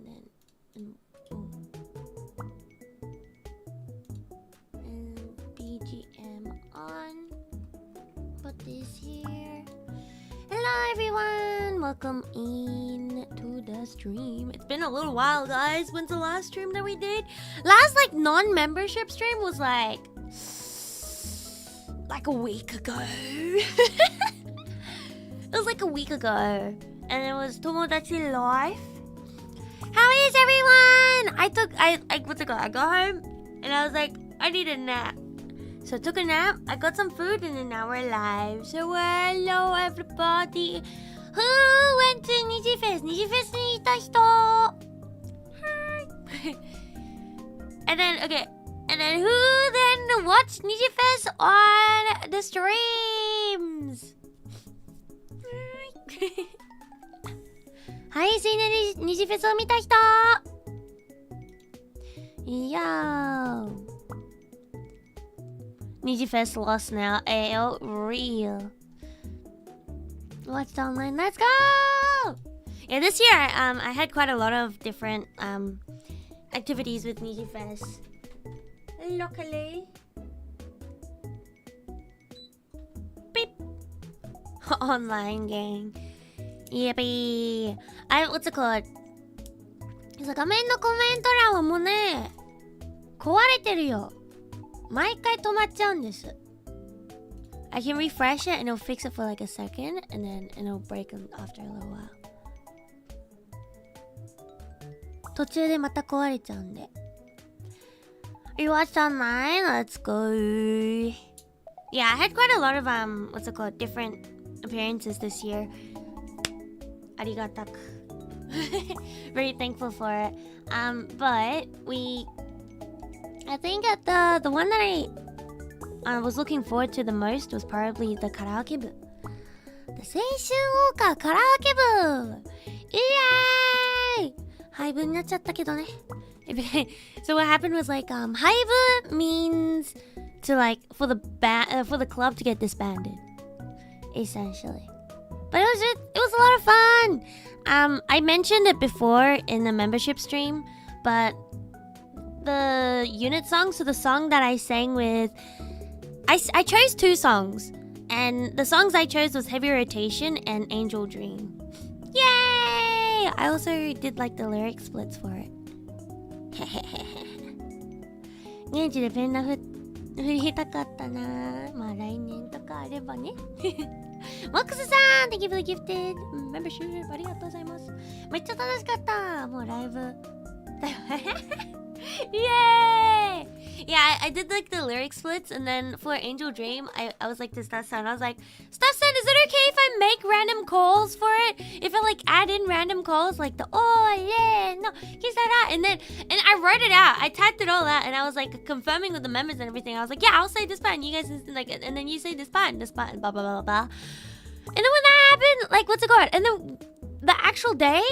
and BGM on. Put this here. Hello everyone, welcome in to the stream. It's been a little while, guys. When's the last stream that we did? Last like non-membership stream was like a week ago. It was like a week ago, and it was Tomodachi Life. How is everyone? I got home and I was like, I need a nap. So I took a nap, I got some food, and then now we're live. So hello everybody. Who went to Niji Fest? Niji Fest にいた人? Hi. And then who then watched Niji Fest on the streams? Hi, はい、Niji Fest を見た人? Yo. Niji Fest lost now. AO real. Watched online. Let's go! Yeah, this year I had quite a lot of different activities with Niji Fest. Luckily. Beep. Online gang. Yippee. What's it called? 画面のコメント欄はもうね、壊れてるよ。毎回止まっちゃうんです。I can refresh it and it'll fix it for like a second and then it'll break after a little while. 途中でまた壊れちゃうんで。You watched online? Let's go. Yeah, I had quite a lot of what's it called? Different appearances this year. ありがたく。Very thankful for it. But I think that the one that I was looking forward to the most was probably the karaoke部. The 青春謳歌カラオケ部! Yay! 廃部になっちゃったけどね。So what happened was like 廃部 means to like for the club to get disbanded, essentially. But it was a lot of fun. I mentioned it before in the membership stream, but the unit song, so the song that I sang with, I chose two songs, and the songs I chose was Heavy Rotation and Angel Dream. Yay! I also did like the lyric splits for it. 現地でペンラ振りたかったな。まあ来年とかあればね。マックスさん Thank you for the gifted membership ありがとうございます。めっちゃ楽しかった。もうライブYay! Yeah, I did like the lyric splits, and then for Angel Dream, I was like to Staff-san, I was like, Staff-san, is it okay if I make random calls for it? If I like add in random calls, like the oh yeah, no, and I wrote it out, I typed it all out, and I was like confirming with the members and everything. I was like, yeah, I'll say this part, and you guys like, and then you say this part, and blah blah blah blah. And then when that happened, like what's it called? And then the actual day,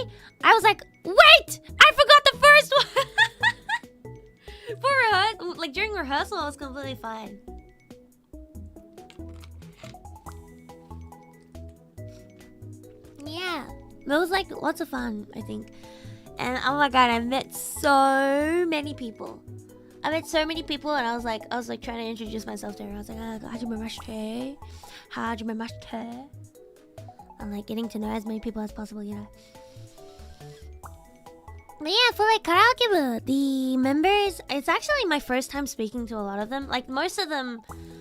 I was like, wait, I forgot the first one. For like during rehearsal, I was completely fine. Yeah, it was like lots of fun, I think. And oh my god, I met so many people. And I was like trying to introduce myself to her. I was like, hajimemashite, hajimemashite. I'm like getting to know as many people as possible, you know. But yeah, for like karaoke, the members, it's actually my first time speaking to a lot of them. Like most of them,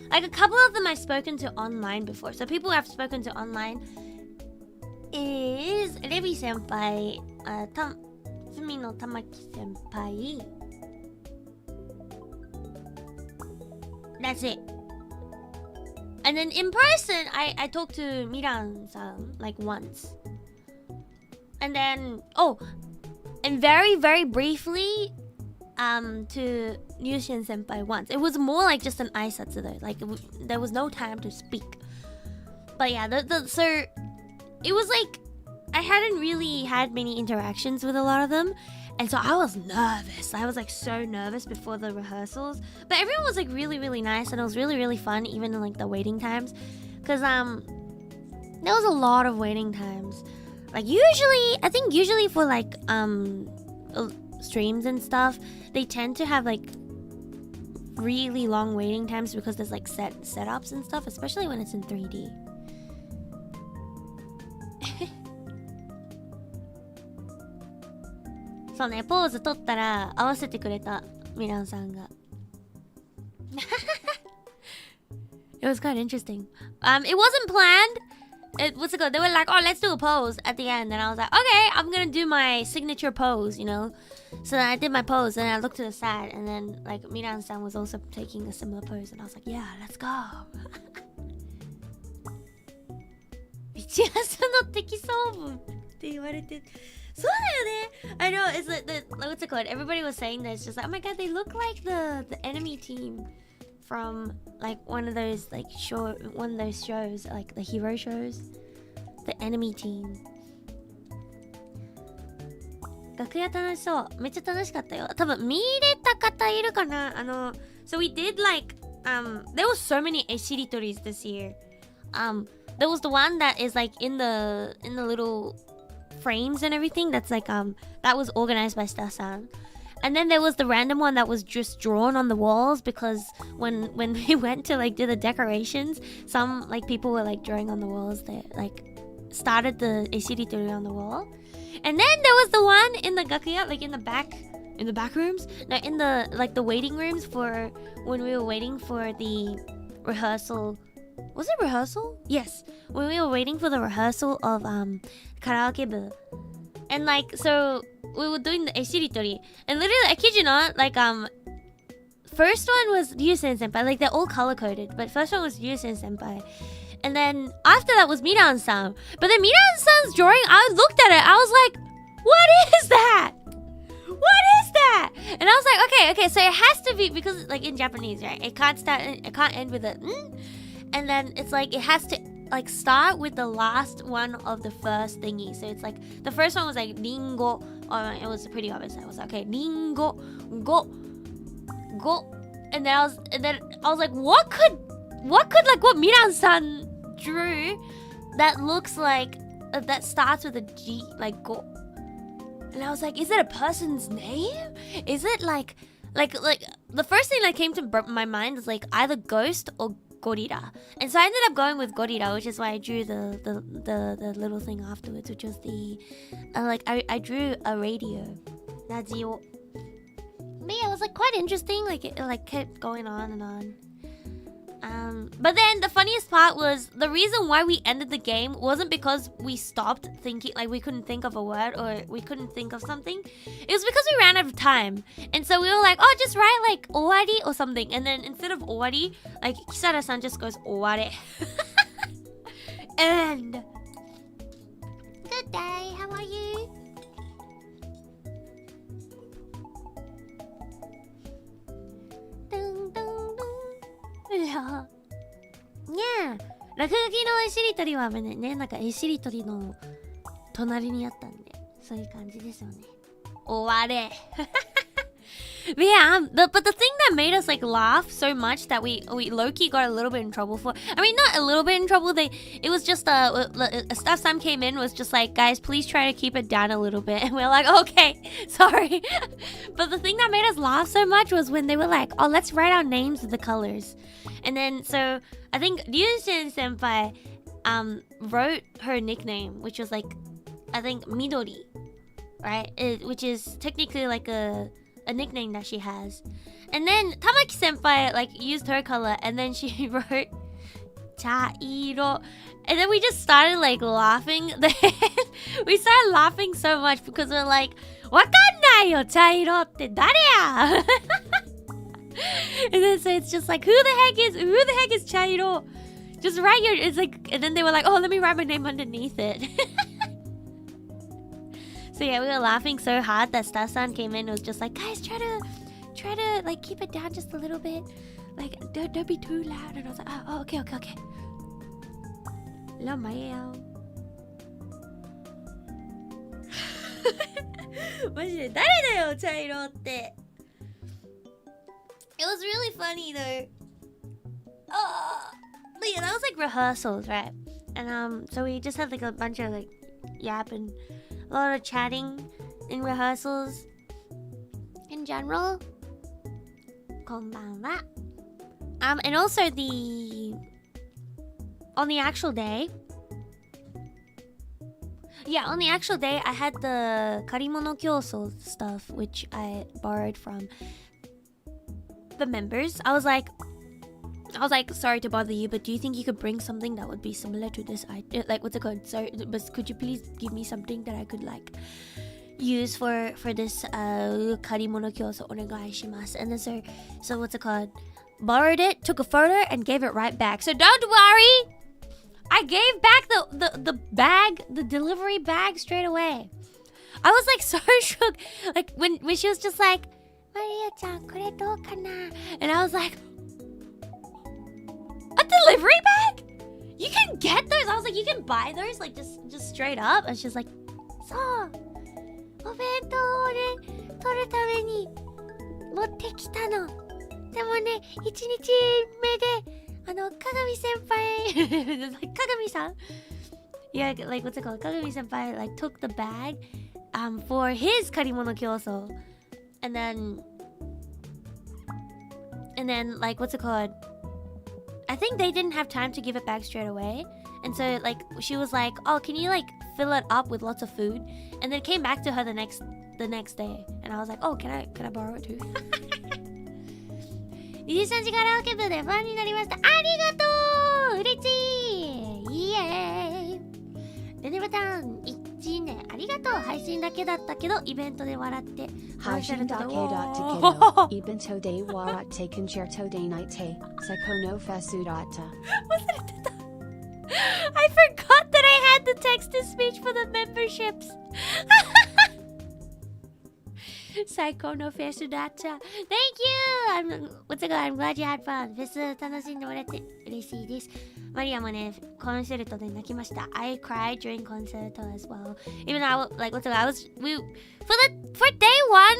like a couple of them I've spoken to online before. So people I've spoken to online is Rebi senpai, Tsumino Tamaki senpai. That's it. And then in person, I talked to Miran-san like once. And then, and very, very briefly, to Ryushin senpai once. It was more like just an aisatsu though. Like, there was no time to speak. But yeah, so it was like, I hadn't really had many interactions with a lot of them. And so I was nervous. I was like so nervous before the rehearsals. But everyone was like really, really nice. And it was really, really fun, even in like the waiting times. Because there was a lot of waiting times. Like usually, I think usually for like streams and stuff, they tend to have like really long waiting times because there's like setups and stuff, especially when it's in 3D. So ね、ポーズ撮ったら合わせてくれたミランさんが。It was kind of interesting. It wasn't planned. What's it called? They were like, oh, let's do a pose at the end. And I was like, okay, I'm gonna do my signature pose, you know? So then I did my pose, and I looked to the side, and then, like, Miran-san was also taking a similar pose, and I was like, yeah, let's go. 道朝の敵装文って言われて。そうだよね。I know, it's like what's it called? Everybody was saying this, just like, oh my god, they look like the enemy team from like one of those shows, like the hero shows, the enemy team. 楽屋楽しそう。めっちゃ楽しかったよ。多分見れた方いるかな。So we did like there was so many eshiritoris this year. There was the one that is like in the little frames and everything. That's like that was organized by Star-san. And then there was the random one that was just drawn on the walls, because when we went to like do the decorations, some like people were like drawing on the walls. They like started the eshiritori on the wall. And then there was the one in the gakuya, like in the back rooms. No, in the like the waiting rooms for when we were waiting for the rehearsal. Was it rehearsal? Yes. When we were waiting for the rehearsal of Karaoke. And like, so we were doing the eshiritori, and literally, I kid you not, like first one was Ryusen senpai. Like they're all color coded, but first one was Ryusen senpai, and then after that was Miran-san. But then Miran-san's drawing, I looked at it, I was like, what is that? What is that? And I was like, okay, so it has to be, because like in Japanese, right? It can't end with a and then it's like it has to like start with the last one of the first thingy. So it's like the first one was like ringo. It was pretty obvious. I was like, okay, ringo, go, and then I was like, what could like what Miran-san drew that looks like that starts with a G, like go. And I was like, is it a person's name? Is it like the first thing that came to my mind was like either ghost or gorilla. And so I ended up going with gorilla, which is why I drew the little thing afterwards, which was the I drew a radio. But yeah, it was like quite interesting. Like it like kept going on and on. But then the funniest part was the reason why we ended the game wasn't because we stopped thinking, like we couldn't think of a word or we couldn't think of something. It was because we ran out of time. And so we were like, oh, just write like owari or something. And then instead of owari, like Kisara-san just goes oware. And good day, how are you? Yeah. 落書きの絵しりとりはね、なんか絵しりとりの隣にあったんで、そういう感じですよね。終われ。But yeah, but the thing that made us like laugh so much that we low-key got a little bit in trouble for. I mean, not a little bit in trouble. It was just staff Sam came in, was just like, guys, please try to keep it down a little bit. And we were like, okay, sorry. But the thing that made us laugh so much was when they were like, oh, let's write our names with the colors. And then so I think Ryusen senpai wrote her nickname, which was like, I think Midori, right? Which is technically like a nickname that she has. And then Tamaki senpai like used her color, and then she wrote chairo, and then we just started like laughing. We started laughing so much because we're like, wakannai yo, chairo tte dare ya? And then so it's just like, who the heck is chairo? Just write your, it's like, and then they were like, oh, let me write my name underneath it. So yeah, we were laughing so hard that Star-san came in and was just like, guys, try to like keep it down just a little bit. Like don't be too loud. And I was like, oh okay. Lamayo. マジで誰だよ茶色って。It was really funny though. Oh, but yeah, that was like rehearsals, right? And so we just had like a bunch of like yapping. A lot of chatting in rehearsals. in general, konbanwa. And also on the actual day, on the actual day, I had the karimono kyoso stuff, which I borrowed from the members. I was like, sorry to bother you, but do you think you could bring something that would be similar to this? Like, what's it called? Sorry, but could you please give me something that I could like use for this karimono kyoso onegai shimasu? And then so what's it called? Borrowed it, took a photo, and gave it right back. So don't worry, I gave back the bag, the delivery bag straight away. I was like so shook, like when she was just like, Maria-chan, kore dou kana? And I was like, a delivery bag? You can get those? I was like, you can buy those like just straight up? And she's like, so, obento o ne toru tame ni motte kita no. Demo ne, 1日目でKagami senpai like Kagami-san. Yeah, like what's it called? Kagami senpai like took the bag for his karimono kyoso. And then like what's it called? I think they didn't have time to give it back straight away. And so like she was like, "Oh, can you like fill it up with lots of food?" And then it came back to her the next day. And I was like, "Oh, can I borrow it too?" Nijisanji karaoke 部でファンになりました。ありがとう、嬉しい、イエーイ。レネバタン1年ありがとう。配信だけだったけどイベントで笑って配信だけだったけどイベントで笑ってコンチェルトで泣いて最高のフェスだった。忘れてた。I forgot that I had the text to speech for the memberships. Psycho no fest dacha. Thank you! I'm glad you had fun. フェス楽しんでもらって嬉しいです。マリアもね、コンサルトで泣きました。I cried during concert as well. Even though for day one,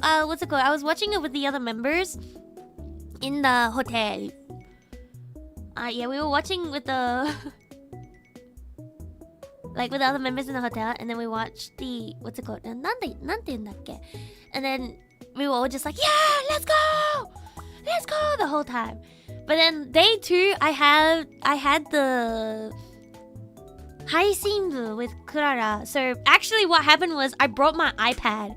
I was watching it with the other members in the hotel. Yeah, we were watching with the like with the other members in the hotel, and then we watched the and then we were all just like, yeah, let's go the whole time. But then day 2, I had the haisinbu with Clara. So actually what happened was I brought my iPad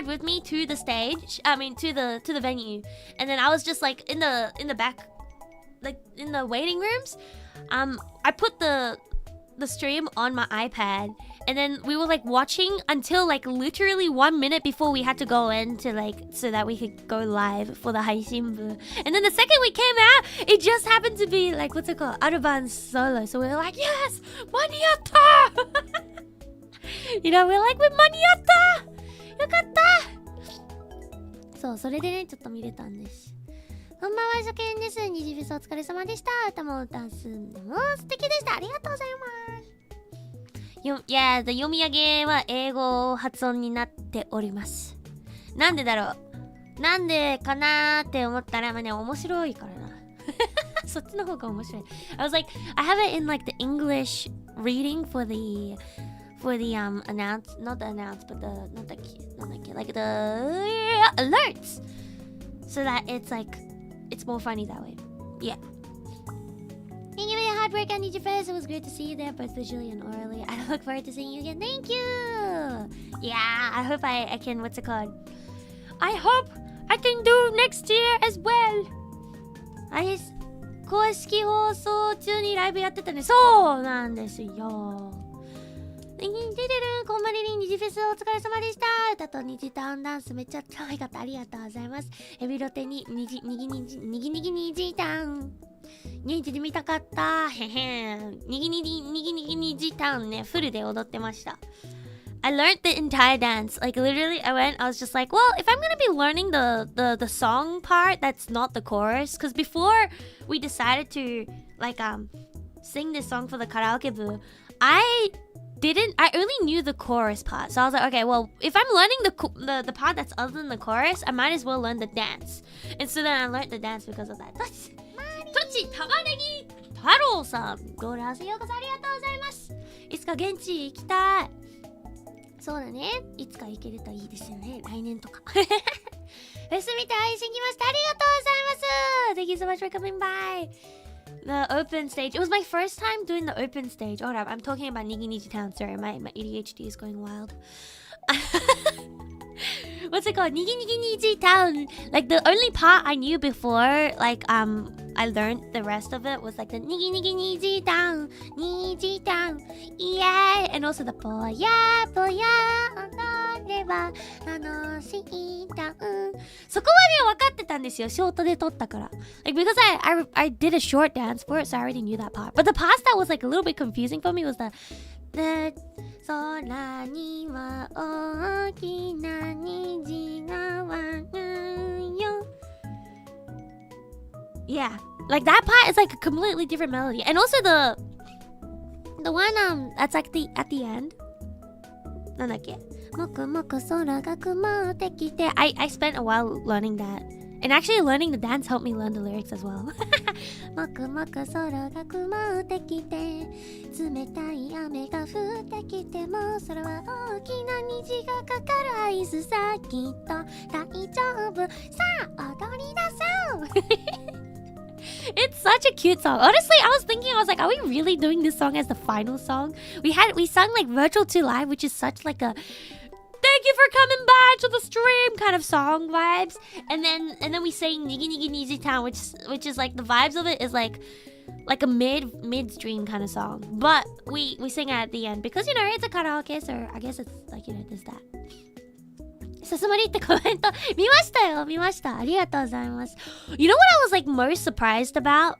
with me to the stage, to the venue, and then I was just like in the back, like in the waiting rooms. I put the stream on my iPad, and then we were like watching until like literally 1 minute before we had to go in to like so that we could go live for the haisinbu. And then the second we came out, it just happened to be like Aruban solo. So we were like, yes, maniatta! You know, we're like, we're maniatta! Yokatta! So, それでね、ちょっと見れたんです。こんばんは、初見です。二次フェスお疲れ様でした。歌も歌すんでも素敵でした。ありがとうございます。Yeah, the 読み上げは英語発音になっております。なんでだろう。なんでかなーって思ったら、ね、面白いからな。そっちの方が面白い。I was like, I have it in like the English reading for the not the announce, but the like the alerts, so that it's like it's more funny that way. Yeah. Thank you for your hard work on Niji Fest. It was great to see you there, both visually and orally. I look forward to seeing you again. Thank you. Yeah, I hope I can. What's it called? I hope I can do next year as well. 公式放送中にライブやってたね。そうなんですよ。こんばんは、ニジフェスお疲れ様でした。歌とニジタウンダンスめっちゃ可愛かった。ありがとうございます。ヘビロテにニジタウン。現地で見たかった。へへん。ニギニジタウンね、フルで踊ってました。I learned the entire dance. Like literally, I was just like, well, if I'm gonna be learning the song part, that's not the chorus. Because before we decided to like sing this song for the karaoke boo, I only knew the chorus part. So I was like, okay, well, if I'm learning the part that's other than the chorus, I might as well learn the dance. And so then I learned the dance because of that. Tochi Tamanegi Taro san, ご覧ようこそありがとうございます。いつか現地行きたい。そうだね。いつか行けるといいですよね。来年とか。フェス見て配信来ました。ありがとうございます。Thank you so much for coming by. The open stage. It was my first time doing the open stage. Hold up, I'm talking about Niji Town. Sorry, my ADHD is going wild. What's it called? Niji Town. Like the only part I knew before, like I learned the rest of it was like the Niji Town, yeah, and also the Poya Odoreba Nanoshii Town. そこまで分かってたんですよ。ショートで撮ったから。Like because I did a short dance for it, so I already knew that part. But the part that was like a little bit confusing for me was the 空には大きな虹が湧くよ Yeah, like that part is like a completely different melody. And also the one that's like at the end なんだっけもくもく空が曇ってきて I spent a while learning that. And actually learning the dance helped me learn the lyrics as well. もくもく空が曇ってきて冷たい雨が降ってきても空は大きな虹がかかる合図さきっと大丈夫さあ踊り出そう It's such a cute song. Honestly, I was like, are we really doing this song as the final song? We sung like Virtual 2 Live, which is such like a thank you for coming by to the stream kind of song vibes, and then we sang Niji Town, which is like the vibes of it is like a mid-stream kind of song, but we sing it at the end because it's a karaoke, so I guess it's like there's that. さすまりってコメント見ましたよ見ましたありがとうございます You know what I was like most surprised about?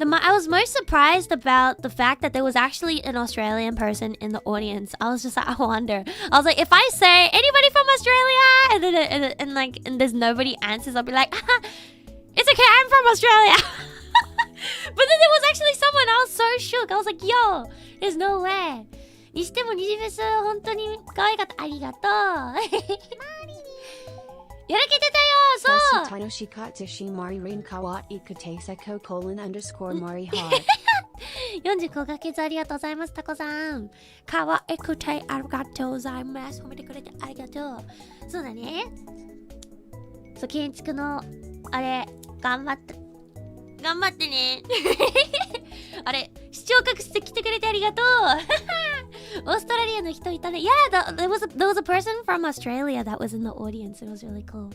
I was most surprised about the fact that there was actually an Australian person in the audience. I was just like, I wonder. I was like, if I say anybody from Australia, and there's nobody answers, I'll be like, it's okay, I'm from Australia. But then there was actually someone. I was so shook. I was like, yo, there's no way. にしてもニジフェス本当に可愛かったありがとうやらけてたよそう 45ヶ月ありがとうございますタコさんかわいくてありがとうございます褒めてくれてありがとうそうだねそう建築のあれ頑張ってねあれ視聴覚して来てくれてありがとうオーストラリアの人いたね Yeah, there was a person from Australia that was in the audience. It was really cool.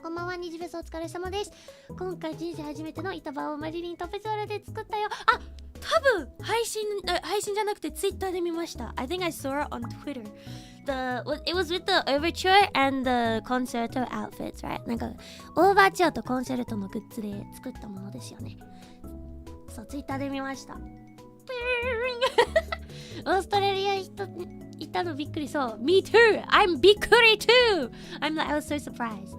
こんばんは、ニジフェスお疲れ様です。今回人生初めての板場をマリリンとフェスティバルで作ったよ。あ、多分配信じゃなくてツイッターで見ました。I think I saw it on Twitter. It was with the overture and the concerto outfits, right? なんかオーバーチュアとコンセルトのグッズで作ったものですよね。そう、ツイッターで見ました。オーストラリア人いたのびっくりそう。Me too! I'm びっくり too! I was so surprised.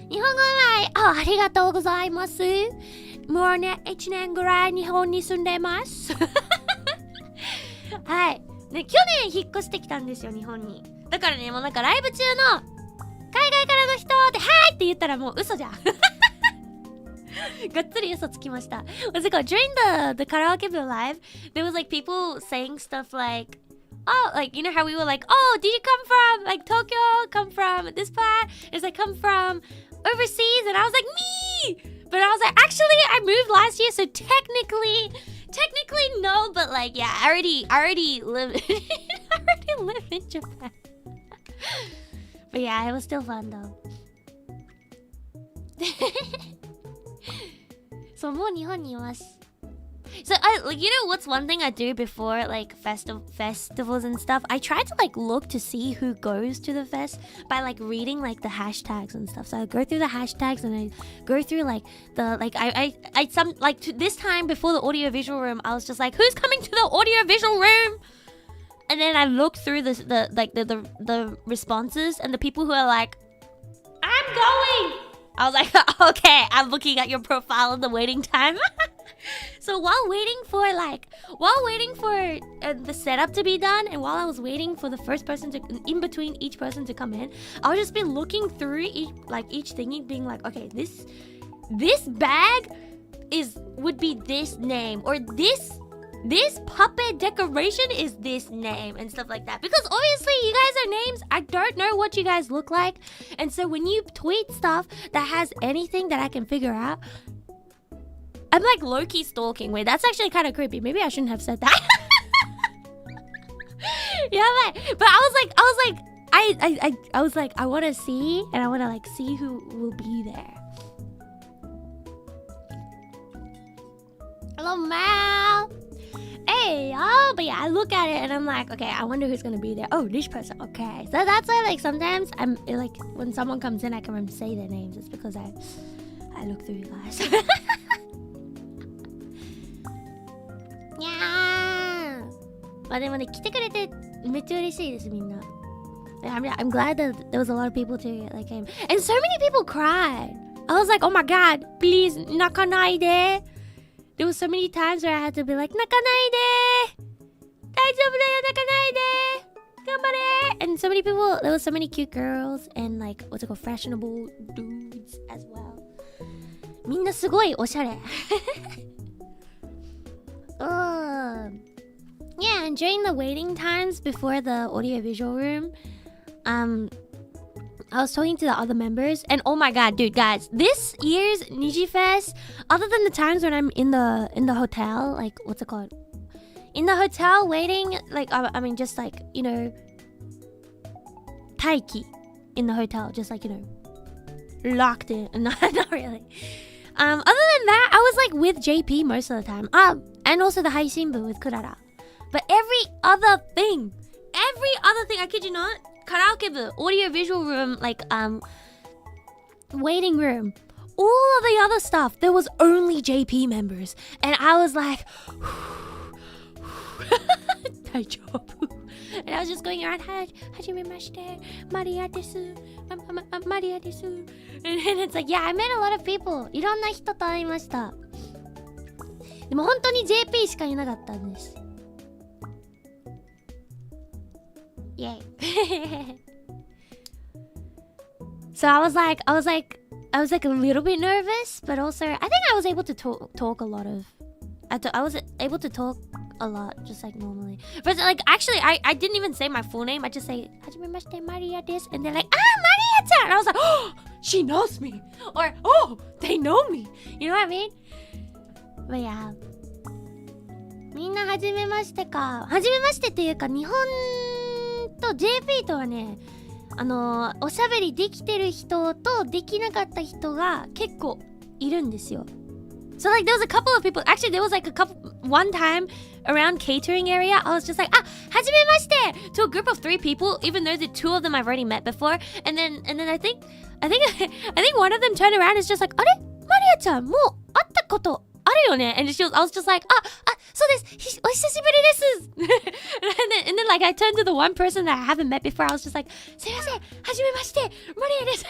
日本語うまいありがとうございます。もうね、1年ぐらい日本に住んでます。はい。ね、去年引っ越してきたんですよ、日本に。だからね、もうなんかライブ中の海外からの人ってはいって言ったらもう嘘じゃん。がっつり嘘つきました。What's it called? During the karaoke live, there was like people saying stuff like, oh, like, you know how we were like, oh, did you come from like Tokyo? Come from this part? It's like, come from overseas? And I was like, me! But I was like, actually, I moved last year, so technically no, but like, yeah, I already live in Japan. But yeah, it was still fun though. そう、もう日本にいます。So, like, you know what's one thing I do before, like, festivals and stuff? I try to, like, look to see who goes to the fest by, like, reading, like, the hashtags and stuff. So I go through the hashtags and I go through, like, this time before the audio-visual room, I was just like, who's coming to the audio-visual room? And then I looked through the responses and the people who are like, I'm going! I was like, okay, I'm looking at your profile in the waiting time. So while waiting for the setup to be done, and while I was waiting for the first person to, in between each person to come in, I'll just be looking through each thingy, being like, okay, this bag would be this name, or this puppet decoration is this name and stuff like that. Because obviously you guys are names. I don't know what you guys look like. And so when you tweet stuff that has anything that I can figure out, I'm like low-key stalking. Wait, that's actually kind of creepy. Maybe I shouldn't have said that. Yeah, but I was like, I want to see, and I want to like see who will be there. Hello, Mal. Hey, y'all. But yeah, I look at it and I'm like, okay, I wonder who's gonna be there. Oh, this person. Okay, so that's why like sometimes I'm like when someone comes in, I can remember say their names. It's because I look through you guys. Yeah. まあでもね、来てくれてめっちゃ嬉しいですみんな。I'm glad that there was a lot of people too that came, and so many people cried. I was like, oh my god, please 泣かないで. There was so many times where I had to be like, 泣かないで. 大丈夫だよ、泣かないで. 頑張れ. And so many people, there was so many cute girls and like what's it called, fashionable dudes as well. みんなすごいおしゃれ. Yeah, and during the waiting times before the audiovisual room, I was talking to the other members, and oh my god, dude, guys, this year's Niji Fest, other than the times when I'm in the hotel, like what's it called? In the hotel waiting, like I mean just like, you know, taiki in the hotel, just like, you know, locked in. Not really. Other than that, I was like with JP most of the time. And also the Haishinbu with Kurara. But every other thing, I kid you not, Karaoke booth, audio visual room, like waiting room, all of the other stuff, there was only JP members. And I was like, and I was just going around, hajimemashite, Maria desu, Maria desu. And it's like, yeah, I met a lot of people. いろんな人と会いました。でも本当に JP しかいなかったんです。Yay. So I was like a little bit nervous, but also I think I was able to talk a lot of. I was able to talk a lot, just like normally. But like actually, I didn't even say my full name. I just say hajimemashite Maria desu, and they're like, Maria-chan, and I was like, oh, she knows me, or oh, they know me. You know what I mean? But yeah. みんなはじめましてか。はじめましてっていうか日本と JP とはね、おしゃべりできてる人とできなかった人が結構いるんですよ。So like there was a couple of people, actually there was like one time around catering area, I was just like, はじめまして to a group of 3 people, even though the 2 of them I've already met before, and then I think one of them turned around and is just like, あれマリアちゃんもう会ったことあるよね? And I was just like, そうです、お久しぶりです。and then like I turned to the one person that I haven't met before, I was just like, すいません、はじめまして、マリアです。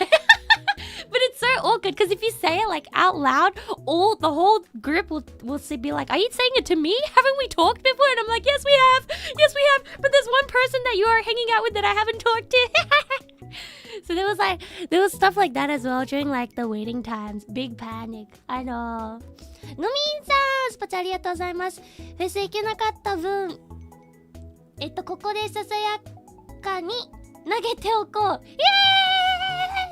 But it's so awkward because if you say it like out loud, the whole group will be like, are you saying it to me? Haven't we talked before? And I'm like, yes we have, but there's one person that you are hanging out with that I haven't talked to. So there was stuff like that as well during like the waiting times. Big panic. I know. のみんさん、スパチャありがとうございます。フェス行けなかった分、ここでささやかに投げておこう。イエ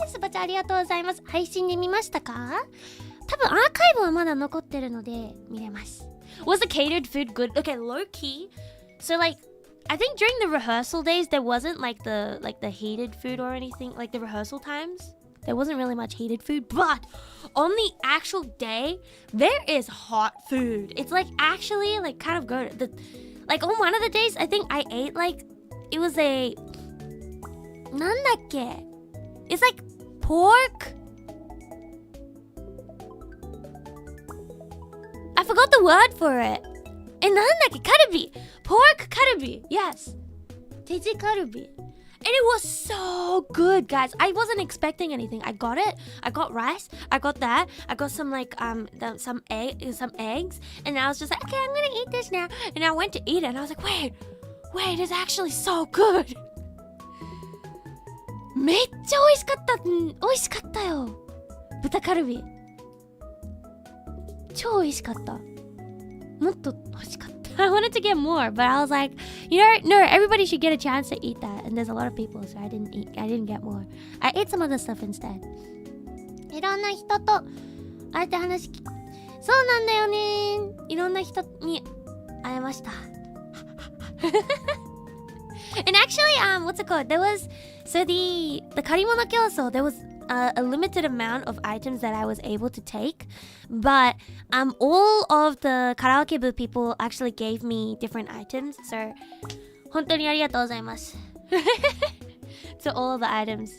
ーイ！スパチャありがとうございます。配信で見ましたか？多分アーカイブはまだ残ってるので見れます。Was the catered food good? Okay, low key. So like, I think during the rehearsal days there wasn't like the heated food or anything, like the rehearsal times. There wasn't really much heated food, but on the actual day, there is hot food. It's like actually like kind of good. Like on one of the days, I think I ate like, it was a, なんだっけ? It's like pork. I forgot the word for it. なんだっけ? Karubi. Pork karubi. Yes. 手地カルビ. And it was so good, guys. I wasn't expecting anything. I got it. I got rice. I got that. I got some like some eggs. And I was just like, okay, I'm gonna eat this now. And I went to eat it, and I was like, wait, it's actually so good. めっちゃ美味しかった。美味しかったよ。豚カルビ。超美味しかった。もっと美味しかった。I wanted to get more, but I was like, no, everybody should get a chance to eat that. And there's a lot of people, so I didn't get more. I ate some other stuff instead. いろんな人とあえて話聞き、そうなんだよね。いろんな人に会えました。And actually, what's it called? There was, so the 借り物競争, there was a limited amount of items that I was able to take, but all of the karaoke booth people actually gave me different items. So, 本当にありがとうございます。To all of the items.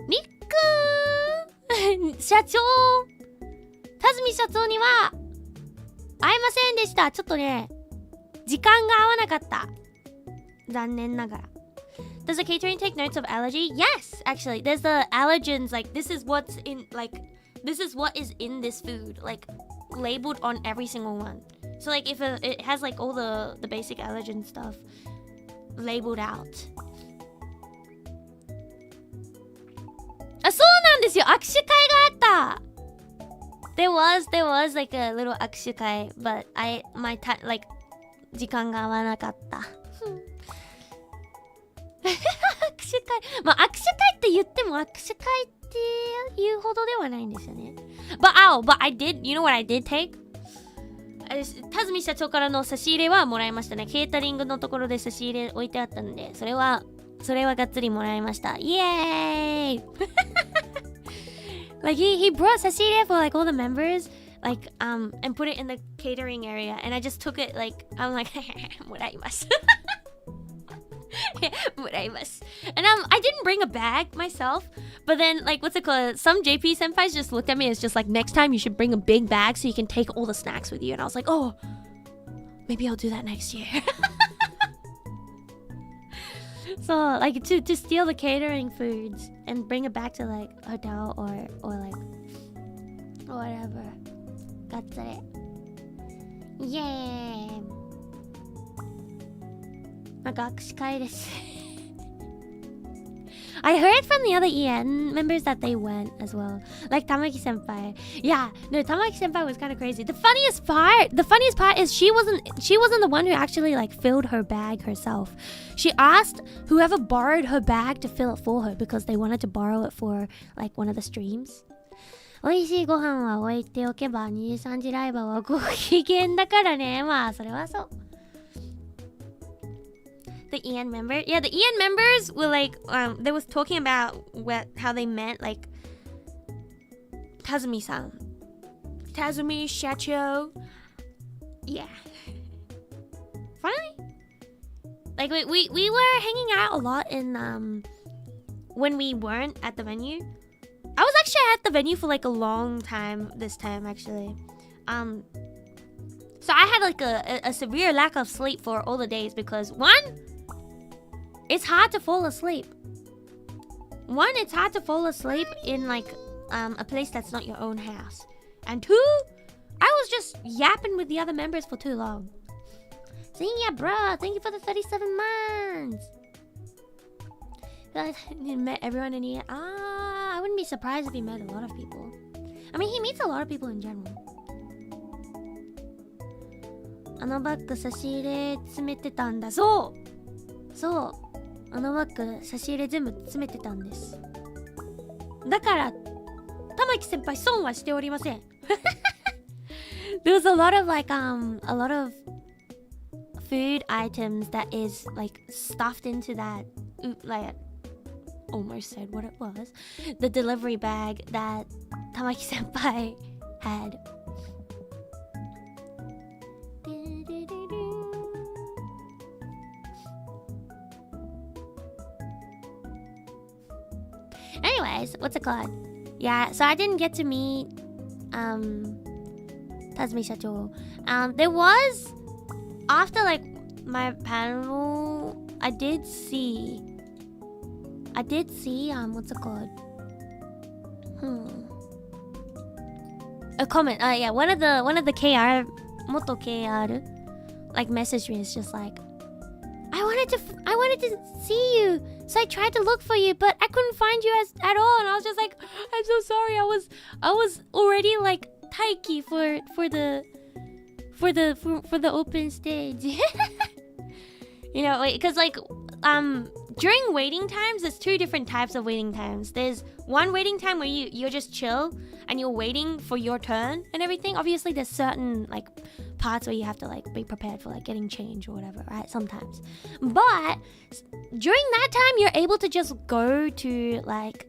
みっくん社長田住社長には会えませんでした。ちょっとね、時間が合わなかった。残念ながら。Does the catering take notes of allergy? Yes, actually. There's the allergens, like this is what is in this food, like labeled on every single one. So like if it has like all the basic allergen stuff labeled out. あ、そうなんですよ。握手会があった。There was like a little 握手会, but like 時間が合わなかった。握手会、まあ握手会って言っても握手会っていうほどではないんですよね。But I did, you know what I did take? 田住社長からの差し入れはもらいましたね。ケータリングのところで差し入れ置いてあったんで、それはがっつりもらいました。イエーイLike he brought 差し入れ for like all the members, like and put it in the catering area, and I just took it like I'm like もらいます。もらいます。And I didn't bring a bag myself, but then like what's it called? Some JP senpais just looked at me and it's just like, next time you should bring a big bag so you can take all the snacks with you. And I was like, oh, maybe I'll do that next year. So like to steal the catering foods and bring it back to like hotel or like whatever. がっつり。イエーイ。なんか握手会です。I heard from the other EN members that they went as well. Like Tamaki senpai. Yeah, no, Tamaki senpai was kind of crazy. The funniest part is she wasn't the one who actually like filled her bag herself. She asked whoever borrowed her bag to fill it for her because they wanted to borrow it for like one of the streams. 美味しいご飯は置いておけば23時ライバーはご機嫌だからね。まあそれはそう。The EN member, yeah, the EN members were like, they was talking about how they met like Tazumi-san, Tazumi Shacho, yeah. Finally, like we were hanging out a lot in when we weren't at the venue. I was actually at the venue for like a long time this time actually. So I had like a severe lack of sleep for all the days because one, it's hard to fall asleep. One, it's hard to fall asleep in like a place that's not your own house. And two, I was just yapping with the other members for too long. See ya, bro. Thank you for the 37 months. You met everyone in here. I wouldn't be surprised if he met a lot of people. I mean, he meets a lot of people in general. あのバッグ差し入れ詰めてたんだ。そう。あのバッグ差し入れ全部詰めてたんです。だから玉木先輩損はしておりません。There was a lot of like a lot of food items that is like stuffed into that like almost said what it was, the delivery bag that Tamaki senpai had. Anyways, what's it called? Yeah, so I didn't get to meet Tazumi Shacho. There was, after like my panel, I did see what's it called? A comment. Yeah, one of the KR Moto KR like messaged me. It's just like, I wanted to see you, so I tried to look for you, but I couldn't find you at all. And I was just like, I'm so sorry. I was already like taiki for the for the open stage. You know, because like during waiting times, there's two different types of waiting times. There's one waiting time where you're just chill and you're waiting for your turn and everything. Obviously, there's certain like parts where you have to like be prepared for like getting changed or whatever, right? Sometimes. But during that time, you're able to just go to like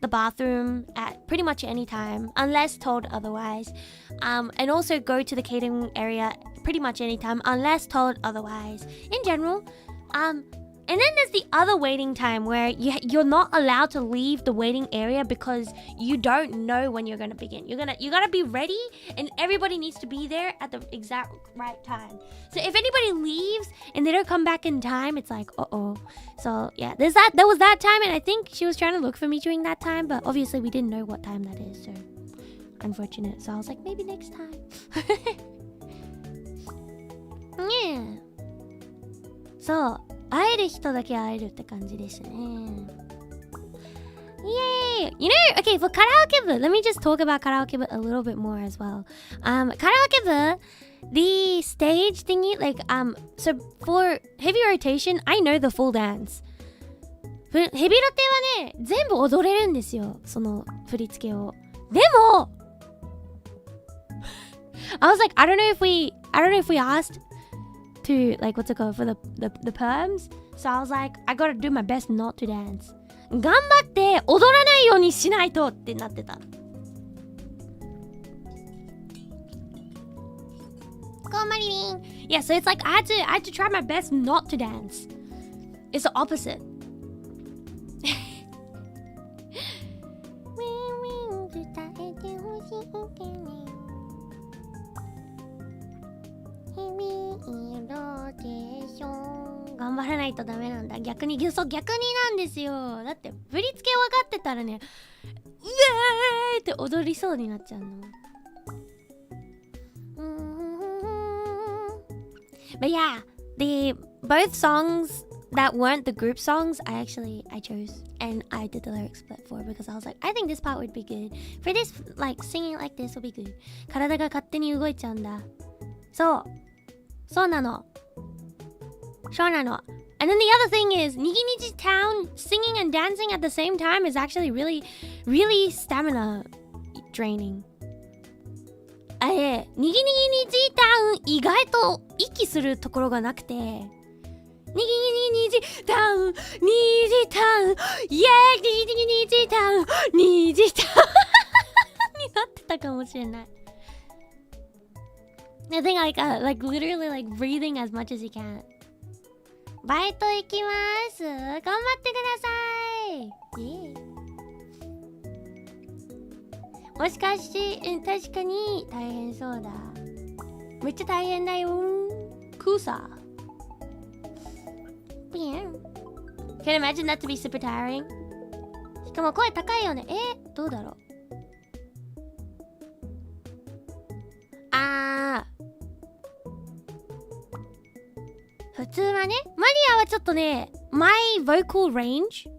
the bathroom at pretty much any time, unless told otherwise. And also go to the catering area pretty much any time, unless told otherwise. In general, and then there's the other waiting time where you're not allowed to leave the waiting area because you don't know when you're gonna begin. You gotta be ready, and everybody needs to be there at the exact right time. So if anybody leaves and they don't come back in time, it's like uh-oh. So yeah, there was that time, and I think she was trying to look for me during that time, but obviously we didn't know what time that is, so unfortunate. So I was like, maybe next time. Yeah. So 会える人だけ会えるって感じですね。Yay! You know, okay, for karaoke booth, let me just talk about karaoke booth a little bit more as well. Karaoke booth, the stage thingy, like, so for heavy rotation, I know the full dance. ヘビロテはね、全部踊れるんですよ、その振り付けを。でも、I was like, I don't know if we asked to like what's it called for the perms, so I was like, I gotta do my best not to dance. 頑張って踊らないようにしないとってなってた。Go Marilyn. Yeah, so it's like I had to try my best not to dance. It's the opposite.ローテーション頑張らないとダメなんだ。逆になんですよ。だって振り付け分かってたらね、うえーって踊りそうになっちゃうの。But yeah, both songs that weren't the group songs, I chose and I did the lyrics split for because I was like, I think this part would be good. For this, like singing like this will be good. 体が勝手に動いちゃうんだ。そうなの。And then the other thing is, Niji Town singing and dancing at the same time is actually really, really stamina draining. にじタウン意外と息するところがなくて、にじタウンイエーイにじタウンになってたかもしれない。I think like literally like breathing as much as you can. バイト行きます。頑張ってください。もしかして確かに大変そうだ。めっちゃ大変だよ。クーサー。Can you imagine that to be super tiring? しかも声高いよね。どうだろう。普通はね、マリアはちょっとね、my vocal range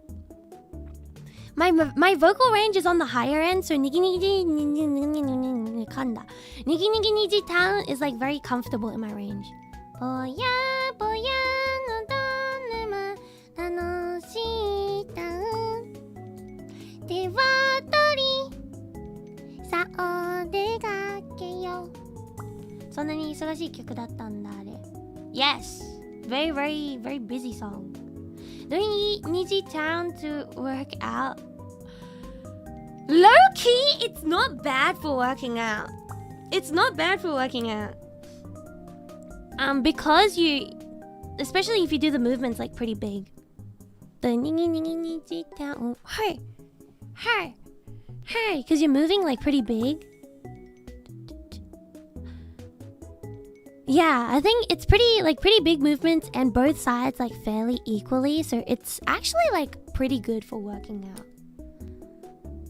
is on the higher end, so にぎ噛んだ。にじタウン is like very comfortable in my range. ぼやぼやのど沼楽しいタウン手は取りさお出かけよ。そんなに忙しい曲だったんだあれ。Yes! Very, very, very busy song. Do you need town to work out? Low key, it's not bad for working out. Because especially if you do the movements like pretty big. The Niji town. Hey, because you're moving like pretty big. Yeah, I think it's pretty big movements and both sides like fairly equally, so it's actually like pretty good for working out.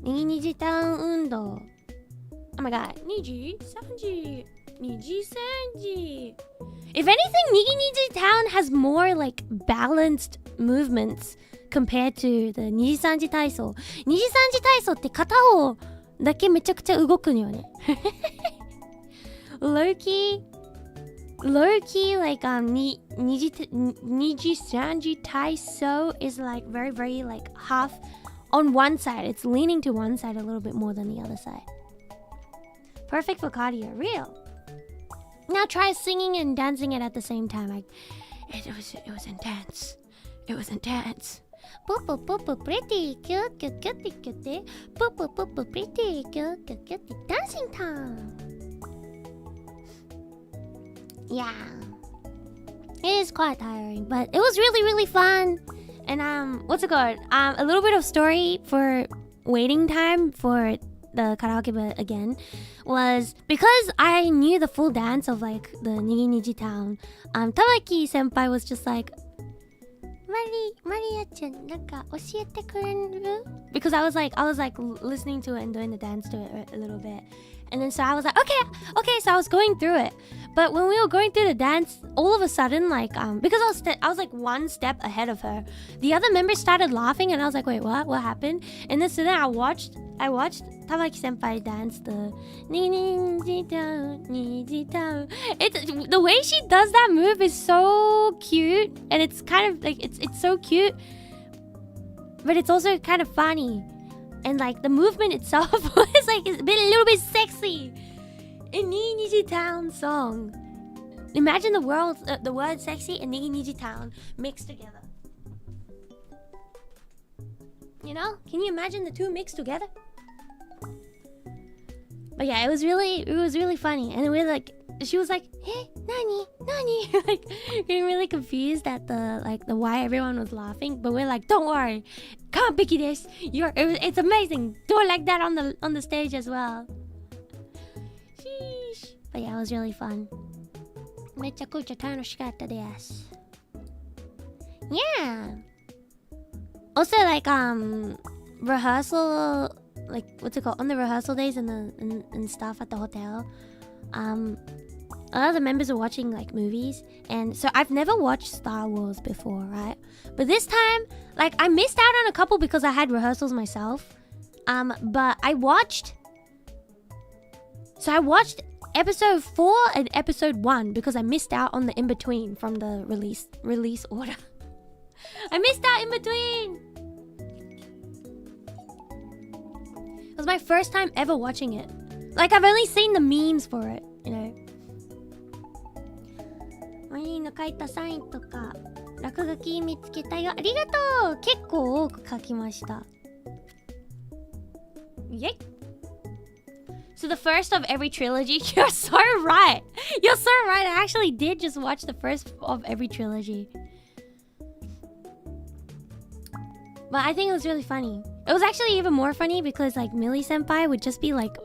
Niji town undo. Oh my god, Nijisanji. If anything, Niji town has more like balanced movements compared to the Nijisanji taiso. Nijisanji taiso って片方だけめちゃくちゃ動くのよね。Low key low key, like Nijisanji Taiso is like very, very like half on one side. It's leaning to one side a little bit more than the other side. Perfect for cardio, real. Now try singing and dancing it at the same time. It was intense. It was intense. Pretty cute, cute, cute, cute. Pretty cute, cute, cute. Dancing time. Yeah, it is quite tiring, but it was really, really fun. And what's it called? A little bit of story for waiting time for the karaoke, but again, was because I knew the full dance of like the Niji Town. Tamaki senpai was just like, Maria-chan, nanka oshiete kureru? Because I was like listening to it and doing the dance to it a little bit. And then so I was like, okay, so I was going through it. But when we were going through the dance, all of a sudden, like, because I was like one step ahead of her, the other members started laughing, and I was like, wait, what happened? And then so then I watched Tamaki senpai dance the Niji Town. It's the way she does that move is so cute, and it's kind of like it's so cute, but it's also kind of funny. And like the movement itself was like a little bit sexy. In Niji Town song, imagine the word sexy and Niji Town mixed together. You know? Can you imagine the two mixed together? But yeah, it was really funny. And we were like, she was like, hey, nani? Like getting really confused at the why everyone was laughing. But we're like, don't worry, come picky this. It's amazing. Do it like that on the stage as well. Sheesh. But yeah, it was really fun. Mechakucha tanoshikatta desu. Yeah. Also like rehearsal, like what's it called, on the rehearsal days and stuff at the hotel, a lot of the members are watching like movies, and so I've never watched Star Wars before, right? But this time, like I missed out on a couple because I had rehearsals myself. But I watched episode 4 and episode 1 because I missed out on the in between from the release order. I missed out in between. It was my first time ever watching it. Like I've only seen the memes for it, you know. マリーの書いたサインとか落書き見つけたよ。ありがとう。結構多く書きました。Yay. So the first of every trilogy. You're so right. You're so right. I actually did just watch the first of every trilogy. But I think it was really funny. It was actually even more funny because like Millie senpai would just be like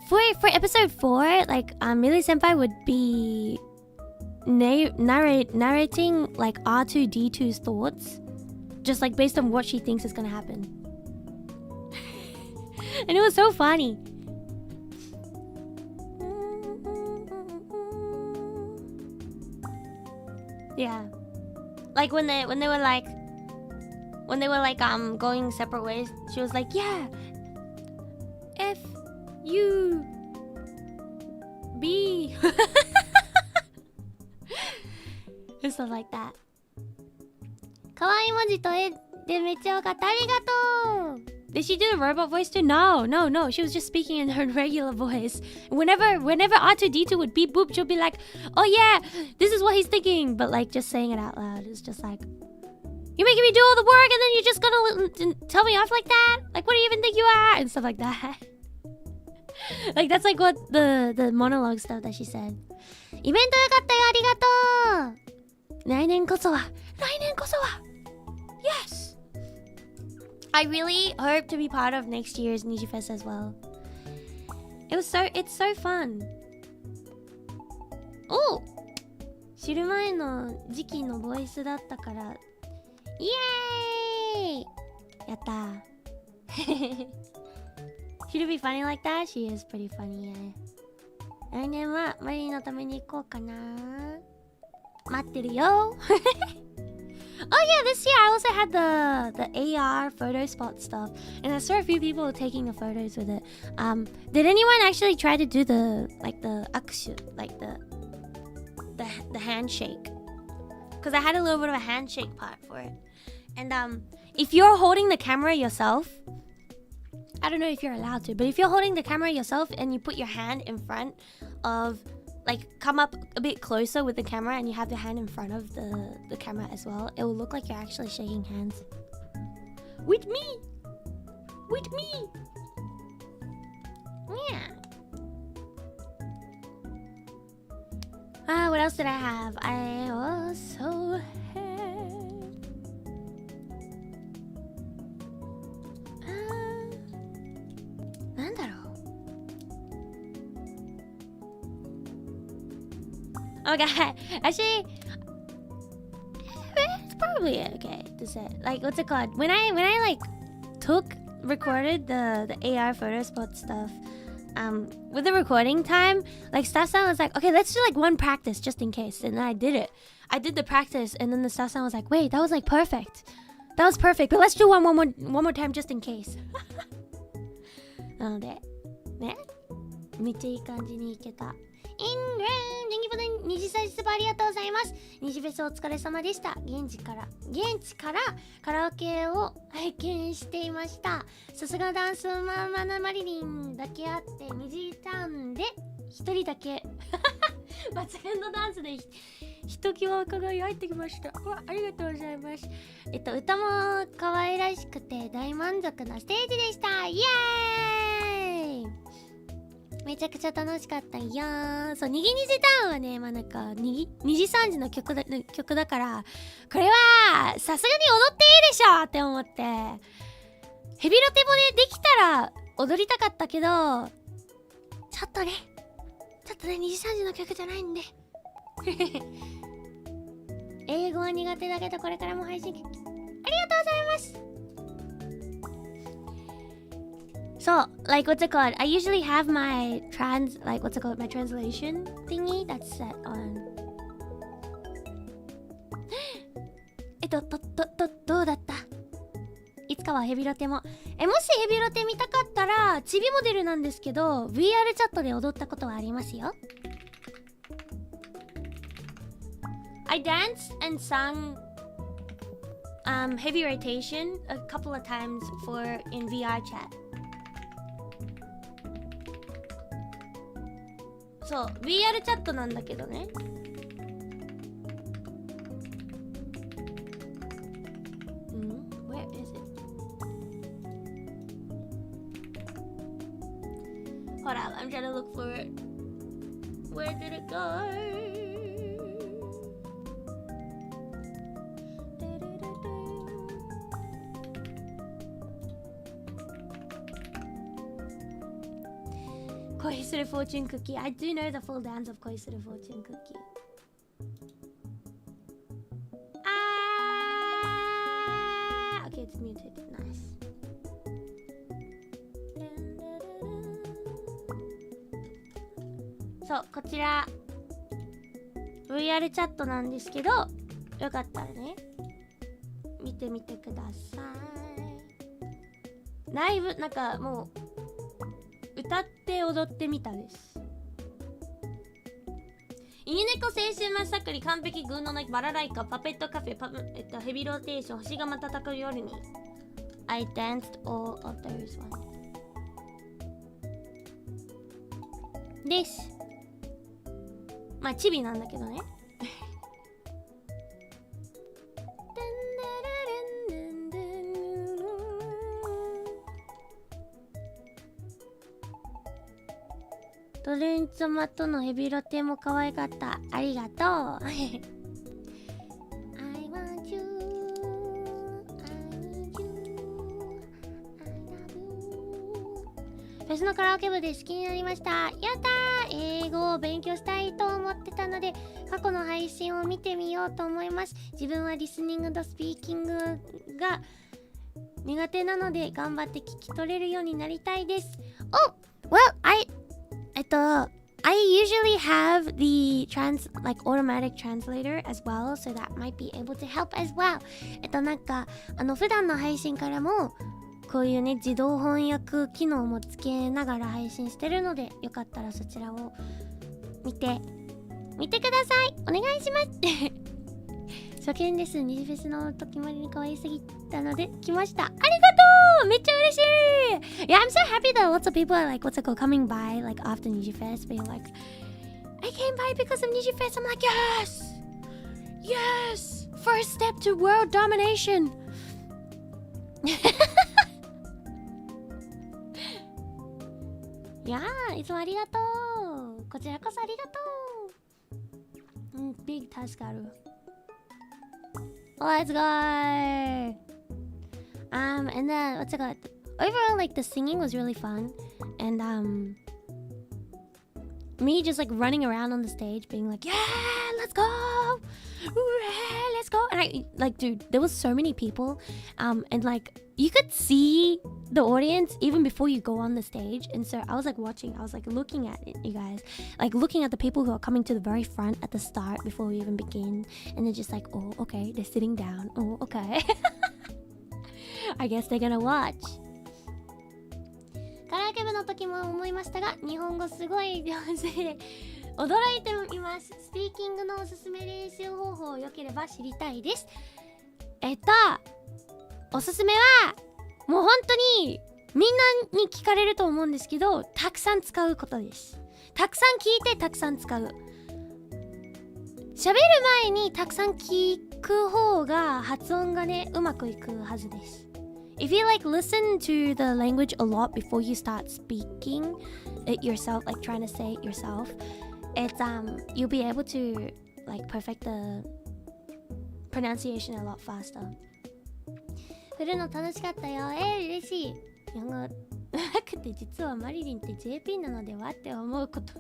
for episode 4, like Millie senpai would be narrating like R2-D2's thoughts, just like based on what she thinks is gonna happen. And it was so funny. Yeah, like when they were like going separate ways, she was like, yeah, F U B and stuff like that. 可愛い文字と絵でめっちゃわかった。ありがとう。Did she do the robot voice too? No. She was just speaking in her regular voice. Whenever R2-D2 would beep boop, she'll be like, oh yeah, this is what he's thinking. But like just saying it out loud is just like, you're making me do all the work and then you're just gonna tell me off like that? Like what do you even think you are? And stuff like that. Like that's like what the monologue stuff that she said. イベントよかったよ、ありがとう。来年こそは。Yes. I really hope to be part of next year's Niji Fest as well. It's so fun. Oh! 知る前の時期のボイスだったから。イエーイ！やったー。She'll be funny like that? She is pretty funny, yeah. 来年はマリーのために行こうかな。待ってるよ。yeah, this year I also had the AR photo spot stuff, and I saw a few people taking the photos with it. Did anyone actually try to do the akushu, like the handshake? Because I had a little bit of a handshake part for it. And if you're holding the camera yourself, I don't know if you're allowed to, but if you're holding the camera yourself and you put your hand in front of, like, come up a bit closer with the camera and you have your hand in front of the camera as well, it will look like you're actually shaking hands. With me! With me! Yeah. What else did I have? I also had... Okay, actually, it's probably okay to say. Like, what's it called? When I like recorded the AR photo spot stuff, with the recording time, like staff-san was like, okay, let's do like one practice just in case, and then I did it. I did the practice, and then the staff-san was like, wait, that was like perfect. That was perfect, but let's do one more time just in case. なのでね、めっちゃいい感じにいけた。インレン、ニジサジスパありがとうございます。ニジフェスお疲れ様でした。現地からカラオケを拝見していました。さすがダンスマンマナマリリンだけあって2時間で一人だけ抜群のダンスでひときわ輝いてきました。ありがとうございます。歌も可愛らしくて大満足なステージでした。イエーイ。めちゃくちゃ楽しかったよー。そう、にぎにじタウンはね、まあなんかにじさんじの曲だから、これはさすがに踊っていいでしょって思って、ヘビロテもねできたら踊りたかったけど、ちょっとねにじさんじの曲じゃないんで英語は苦手だけどこれからも配信ありがとうございます。So, like, what's it called? I usually have my my translation thingy that's set on. どうだった？いつかはヘビロテも。もしヘビロテ見たかったら、チビモデルなんですけど、VR チャットで踊ったことはありますよ。I danced and sung heavy rotation a couple of times in VR chat. そう、VR チャットなんだけどね。Where is it? Hold on, I'm trying to look for it. Where did it go? Koi Suru Fortune Cookie. I do know the full dance of Koi Suru Fortune Cookie. Okay, it's muted. Nice. So, こちら VR チャットなんですけど、よかったらね、見てみてください。ライブ、なんかもう歌って踊ってみたです。犬猫青春真っ盛り完璧群の鳴きバラライカパペットカフェヘビローテーション星が瞬く夜に I danced all of those ones です。まあチビなんだけどねトレンツマとのヘビロテも可愛かった。ありがとう。I want you, I need you, I love you。フェスのカラオケ部で好きになりました。やったー。英語を勉強したいと思ってたので、過去の配信を見てみようと思います。自分はリスニングとスピーキングが苦手なので、頑張って聞き取れるようになりたいです。Oh! Well, I usually have the automatic translator as well, so that might be able to help as well. なんか普段の配信からもこういうね自動翻訳機能もつけながら配信してるので、よかったらそちらを見てください。お願いします初見です。ニジフェスの時までに可愛すぎたので来ました。ありがとう。めっちゃ嬉しい。Yeah, I'm so happy that lots of people are like coming by like after Niji Fest, being like, I came by because of Niji Fest. I'm like, yes, first step to world domination. いやー、いつもありがとう。こちらこそありがとう。ビッグ助かる。Let's go. And then what's it called? Overall, like the singing was really fun, and me just like running around on the stage, being like, yeah, let's go, let's go. And I like, dude, there was so many people, and like you could see the audience even before you go on the stage. And so I was like watching, I was like looking at it, you guys, like looking at the people who are coming to the very front at the start before we even begin, and they're just like, oh, okay, they're sitting down. Oh, okay. I guess they're gonna watch. カラオケ部の時も思いましたが、日本語すごい上手で驚いています。スピーキングのおすすめ練習方法をよければ知りたいです。おすすめはもう本当にみんなに聞かれると思うんですけど、たくさん使うことです。たくさん聞いてたくさん使う。喋る前にたくさん聞く方が発音がねうまくいくはずです。If you like listen to the language a lot before you start speaking it yourself, like trying to say it yourself, it's you'll be able to like perfect the pronunciation a lot faster. 振るの楽しかったよ。嬉しい。日本語なくて実はマリリンって JP なのではって思うこと。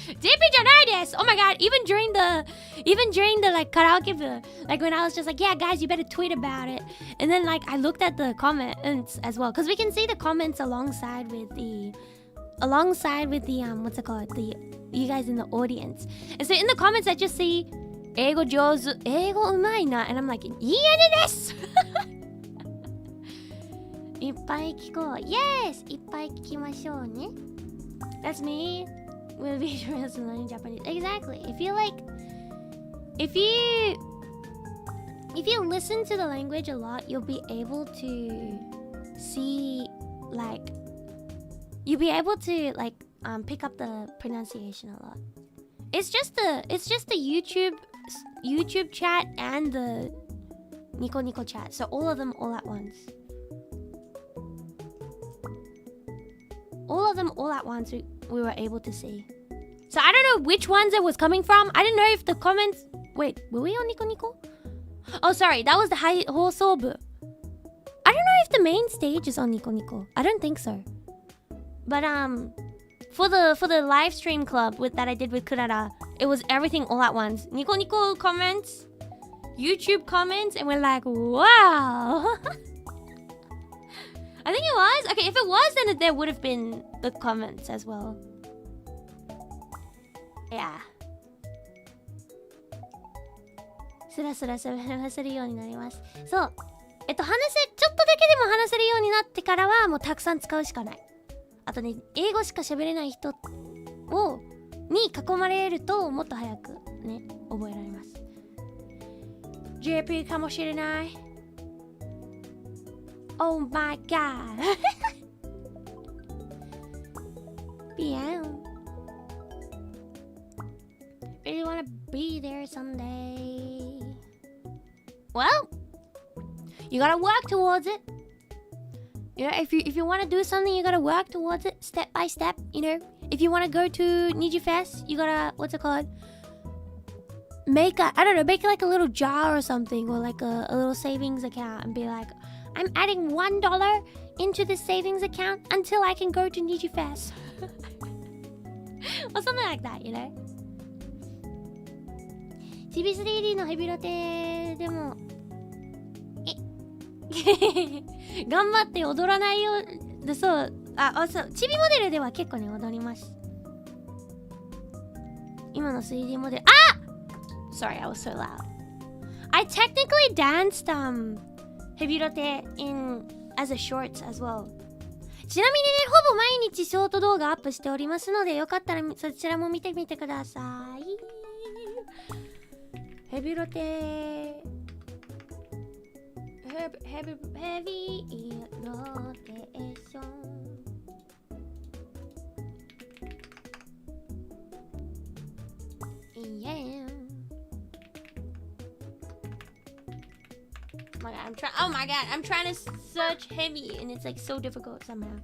JP じゃないです。Oh my god, even during the like karaoke booth, like when I was just like, yeah guys, you better tweet about it. And then like I looked at the comments as well, because we can see the comments alongside with the what's it called, the you guys in the audience. And so in the comments I just see 英語上手、英語うまいな, and I'm like, いいねですいっぱい聞こう。Yes! いっぱい聞きましょうね。That's me with visuals and learning Japanese. Exactly. If you listen to the language a lot, you'll be able to see like pick up the pronunciation a lot. It's just the YouTube chat and the Nico Nico chat. So all of them all at once. All of them all at once we were able to see. So I don't know which ones it was coming from. I didn't know if the comments... Wait, were we on Nico Nico? Oh, sorry, that was the Hosobu. I don't know if the main stage is on Nico Nico. I don't think so. But for the live stream club that I did with Kurara, it was everything all at once. Nico Nico comments, YouTube comments, and we're like, wow. I think it was. Okay, if it was, then there would have been the comments as well. Yeah. スラスラ話せるようになります。そう。ちょっとだけでも話せるようになってからはもうたくさん使うしかない。あとね、英語しか喋れない人に囲まれるともっと早くね、覚えられます。JP かもしれない。Oh my god. Bien. Really wanna be there someday. Well, you gotta work towards it. You know, if you wanna do something, you gotta work towards it step by step. You know, if you wanna go to Niji Fest, you gotta, what's it called? Make like a little jar or something, or like a little savings account, and be like, I'm adding $1 into the savings account until I can go to Niji Fest. Or something like that, you know? CB3D のヘビロテでも頑張って踊らないようで、そう、そう、チビモデルでは結構ね踊ります。今の 3D モデル。Sorry, I was so loud. I technically dancedヘビロテ in as a shorts as well. ちなみにね、ほぼ毎日ショート動画アップしておりますので、よかったらそちらも見てみてください。ヘビロテヘビロテーション。Yeah. Oh my god, I'm trying to search heavy and it's like so difficult somehow.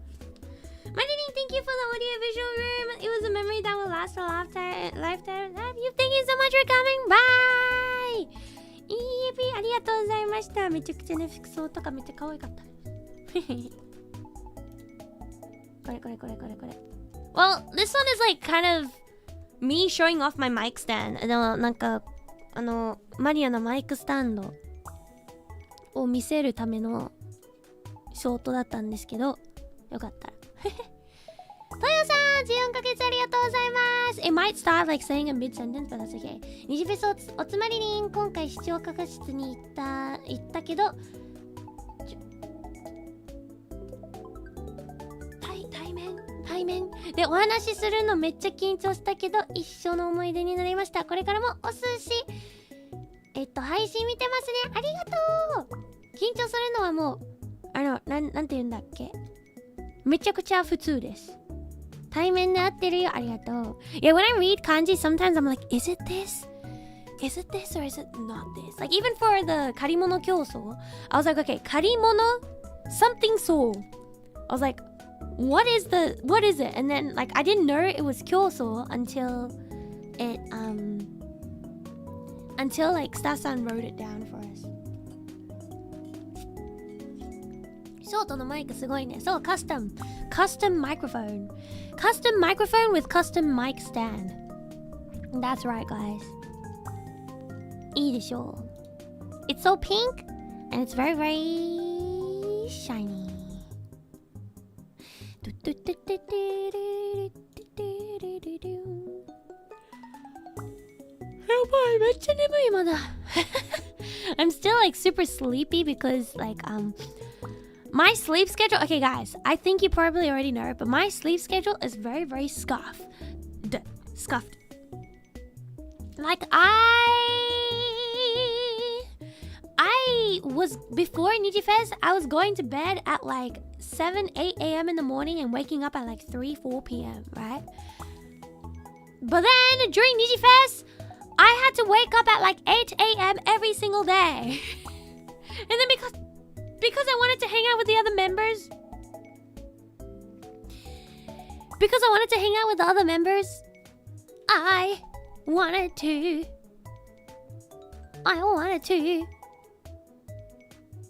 Marionette, thank you for the audio visual room. It was a memory that will last a lifetime. Love you. Thank you so much for coming. Bye. ありがとうございました。めちゃくちゃね、服装とかめっちゃ可愛かった。これ。Well, this one is like kind of me showing off my mic stand. でもなんかマリアのマイクスタンドを見せるためのショートだったんですけど、よかったら。トヨさん、14ヶ月ありがとうございます。It might start like saying a mid-sentence, but that's okay. ニジフェスおつまりりん、今回視聴覚室に行ったけど、対面でお話しするのめっちゃ緊張したけど、一生の思い出になりました。これからもお寿司配信見てますね。ありがとう。緊張するのはもうなんて言うんだっけ、めちゃくちゃ普通です。対面で合ってるよ。ありがとう。Yeah, when I read kanji, sometimes I'm like, is it this? Is it this or is it not this? Like even for the 借り物競争, I was like, okay, 借り物 something soul. I was like, what is it? And then like I didn't know it was 競争 until like Star-san wrote it down for us. ショートのマイクすごいね。そう、custom microphone with custom mic stand. That's right, guys. いいでしょう。It's so pink and it's very very shiny. やばい、めっちゃ眠いまだ。I'm still like super sleepy because like my sleep schedule, okay guys, I think you probably already know, but my sleep schedule is very very scuffed. Like I was before Niji Fest, I was going to bed at like 8 a.m. in the morning and waking up at like 4 p.m, right? But then during Niji Fest, I had to wake up at like 8 a.m. every single day. And then because I wanted to hang out with the other members. I wanted to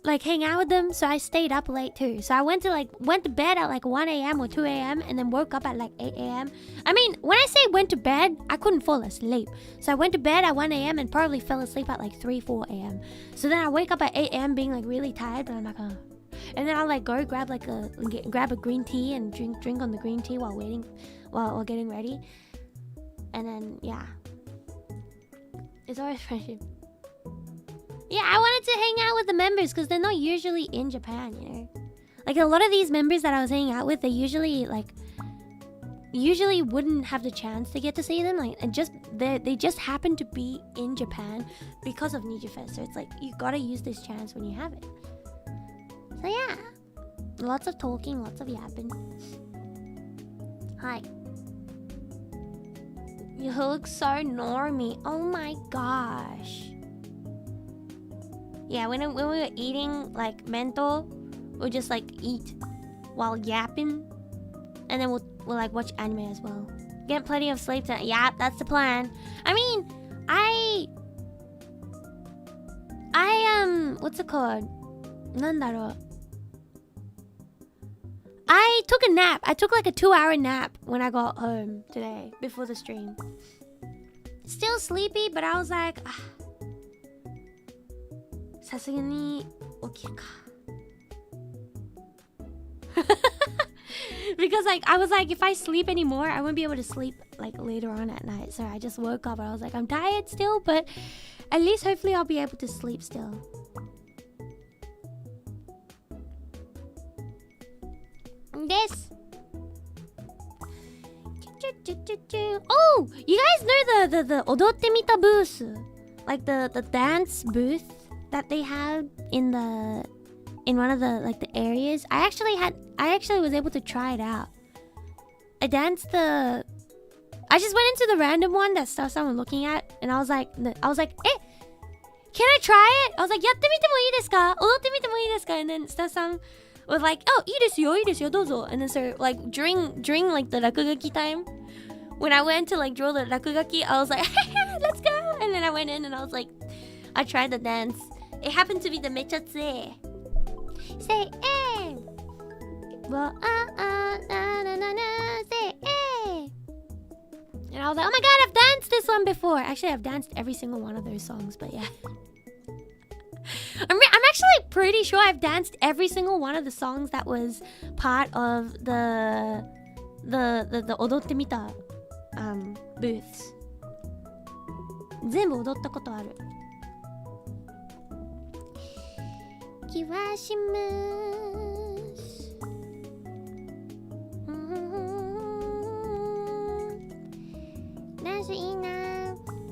like hang out with them, so I stayed up late too. So I went to bed at like 1 a.m. or 2 a.m. and then woke up at like 8 a.m. I mean, when I say went to bed, I couldn't fall asleep. So I went to bed at 1 a.m. and probably fell asleep at like 4 a.m. So then I wake up at 8 a.m. being like really tired, but I'm like, oh. And then I'll like go grab a green tea and drink on the green tea while getting ready. And then yeah, it's always friendship. Yeah, I wanted to hang out with the members because they're not usually in Japan, you know. Like a lot of these members that I was hanging out with, they usually wouldn't have the chance to get to see them. Like, and they just happen to be in Japan because of Niji Fest. So it's like you gotta use this chance when you have it. So yeah, lots of talking, lots of yapping. Hi. You look so normie. Oh my gosh. Yeah, when we were eating like mento, we'll just like eat while yapping, and then we'll like watch anime as well. Get plenty of sleep tonight. Yeah, that's the plan. I mean, I what's it called? なんだろう. I took a nap. I took like a 2-hour nap when I got home today before the stream. Still sleepy, but I was like, さすがに起きるか。Because like I was like, if I sleep anymore, I wouldn't be able to sleep like later on at night. So I just woke up and I was like, I'm tired still, but at least hopefully I'll be able to sleep still. This. Oh, you guys know the Odotte Mita booth, like the dance booth that they have in one of the like the areas. I actually was able to try it out. I just went into the random one that someone looking at, and I was like, can I try it? I was like, やってみてもいいですか? 踊ってみてもいいですか? And then Star-san was like, oh, いいですよ, どうぞ. And then so like during like the rakugaki time, when I went to like draw the rakugaki, I was like, let's go. And then I went in and I was like, I tried the dance. It happened to be the mechotse. Say eh. Well, na na na na. Say eh. And I was like, oh my god, I've danced this one before. Actually, I've danced every single one of those songs, but yeah. I'm actually pretty sure I've danced every single one of the songs that was part of the Odotte Mita booths. 全部踊ったことある気はしますダンスいいな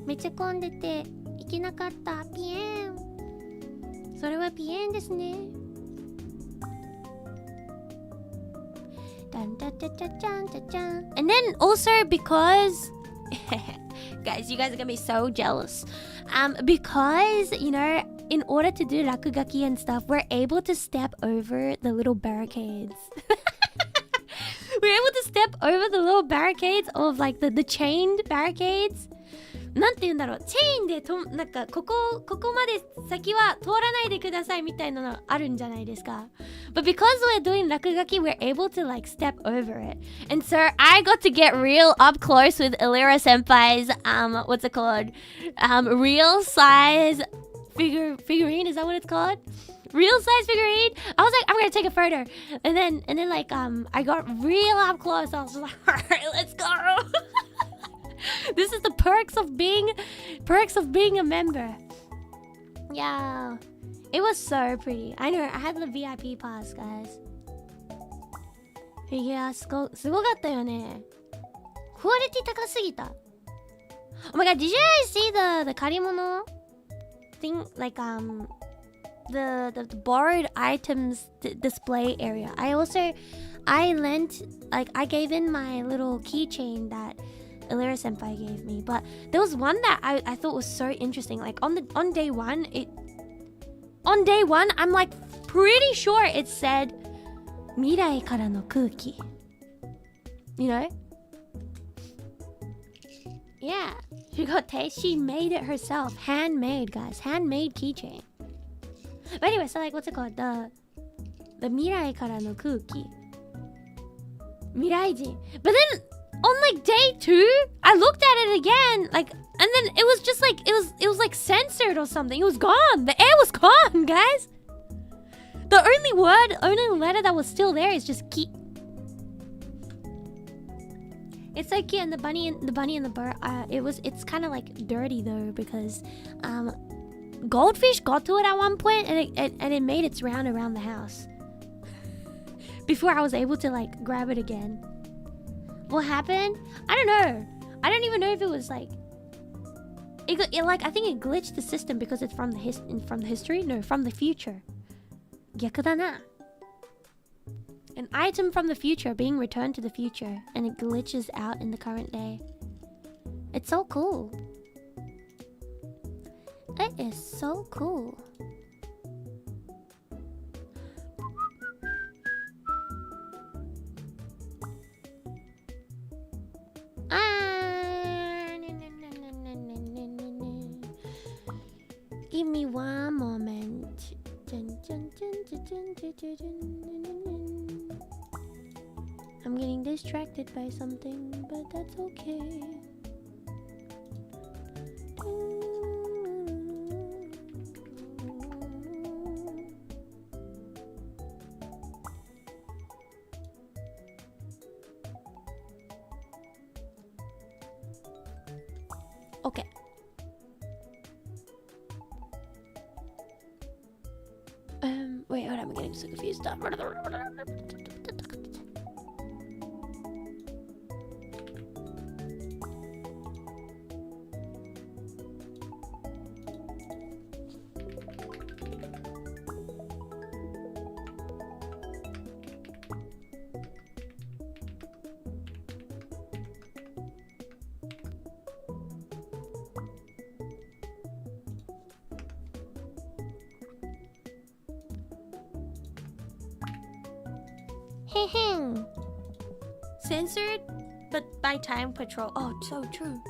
めっちゃ混んでて行けなかったピエンそれはピエンですねダンタタタチャンタチャン And then also because guys, you guys are gonna be so jealous. Because, you know, in order to do rakugaki and stuff, we're able to step over the little barricades. We're able to step over the little barricades of like the chained barricades. なんて言うんだろうチェーンでとなんかここまで先は通らないでくださいみたいなのあるんじゃないですか But because we're doing rakugaki, we're able to like step over it. And so I got to get real up close with Ilira Senpai's what's it called? Real size figurine, is that what it's called? Real size figurine. I was like, I'm gonna take a photo. And then like I got real up close. I was like, alright, let's go. This is the perks of being a member. Yeah. It was so pretty. I know, I had the VIP pass, guys. Yeah, すごかったよね。クオリティ高すぎた。Oh my god, did you guys see the 借り物 thing? Like, the borrowed items display area. I gave in my little keychain that Ilira Senpai gave me, but there was one that I thought was so interesting. Like on day one, I'm like pretty sure it said 未来からの空気. You know? Yeah, she made it herself, handmade, guys, handmade keychain. But anyway, so like what's it called? The 未来からの空気. 未来人. But then on like day 2, I looked at it again, like, and then it was just like it was like censored or something. It was gone. The air was gone, guys. The only letter that was still there is just ki. It's like yeah, and the bunny and the bird. It's kind of like dirty though because goldfish got to it at one point and it made its round around the house before I was able to like grab it again. What happened? I don't know. I don't even know if it was like it like I think it glitched the system because it's from the history. No, from the future. 逆だな. An item from the future being returned to the future and it glitches out in the current day. It's so cool. It is so cool. Give me one moment. I'm getting distracted by something, but that's okay. OK。Wait, hold on, I'm getting so confused. Censored, but by Time Patrol. Oh, so true.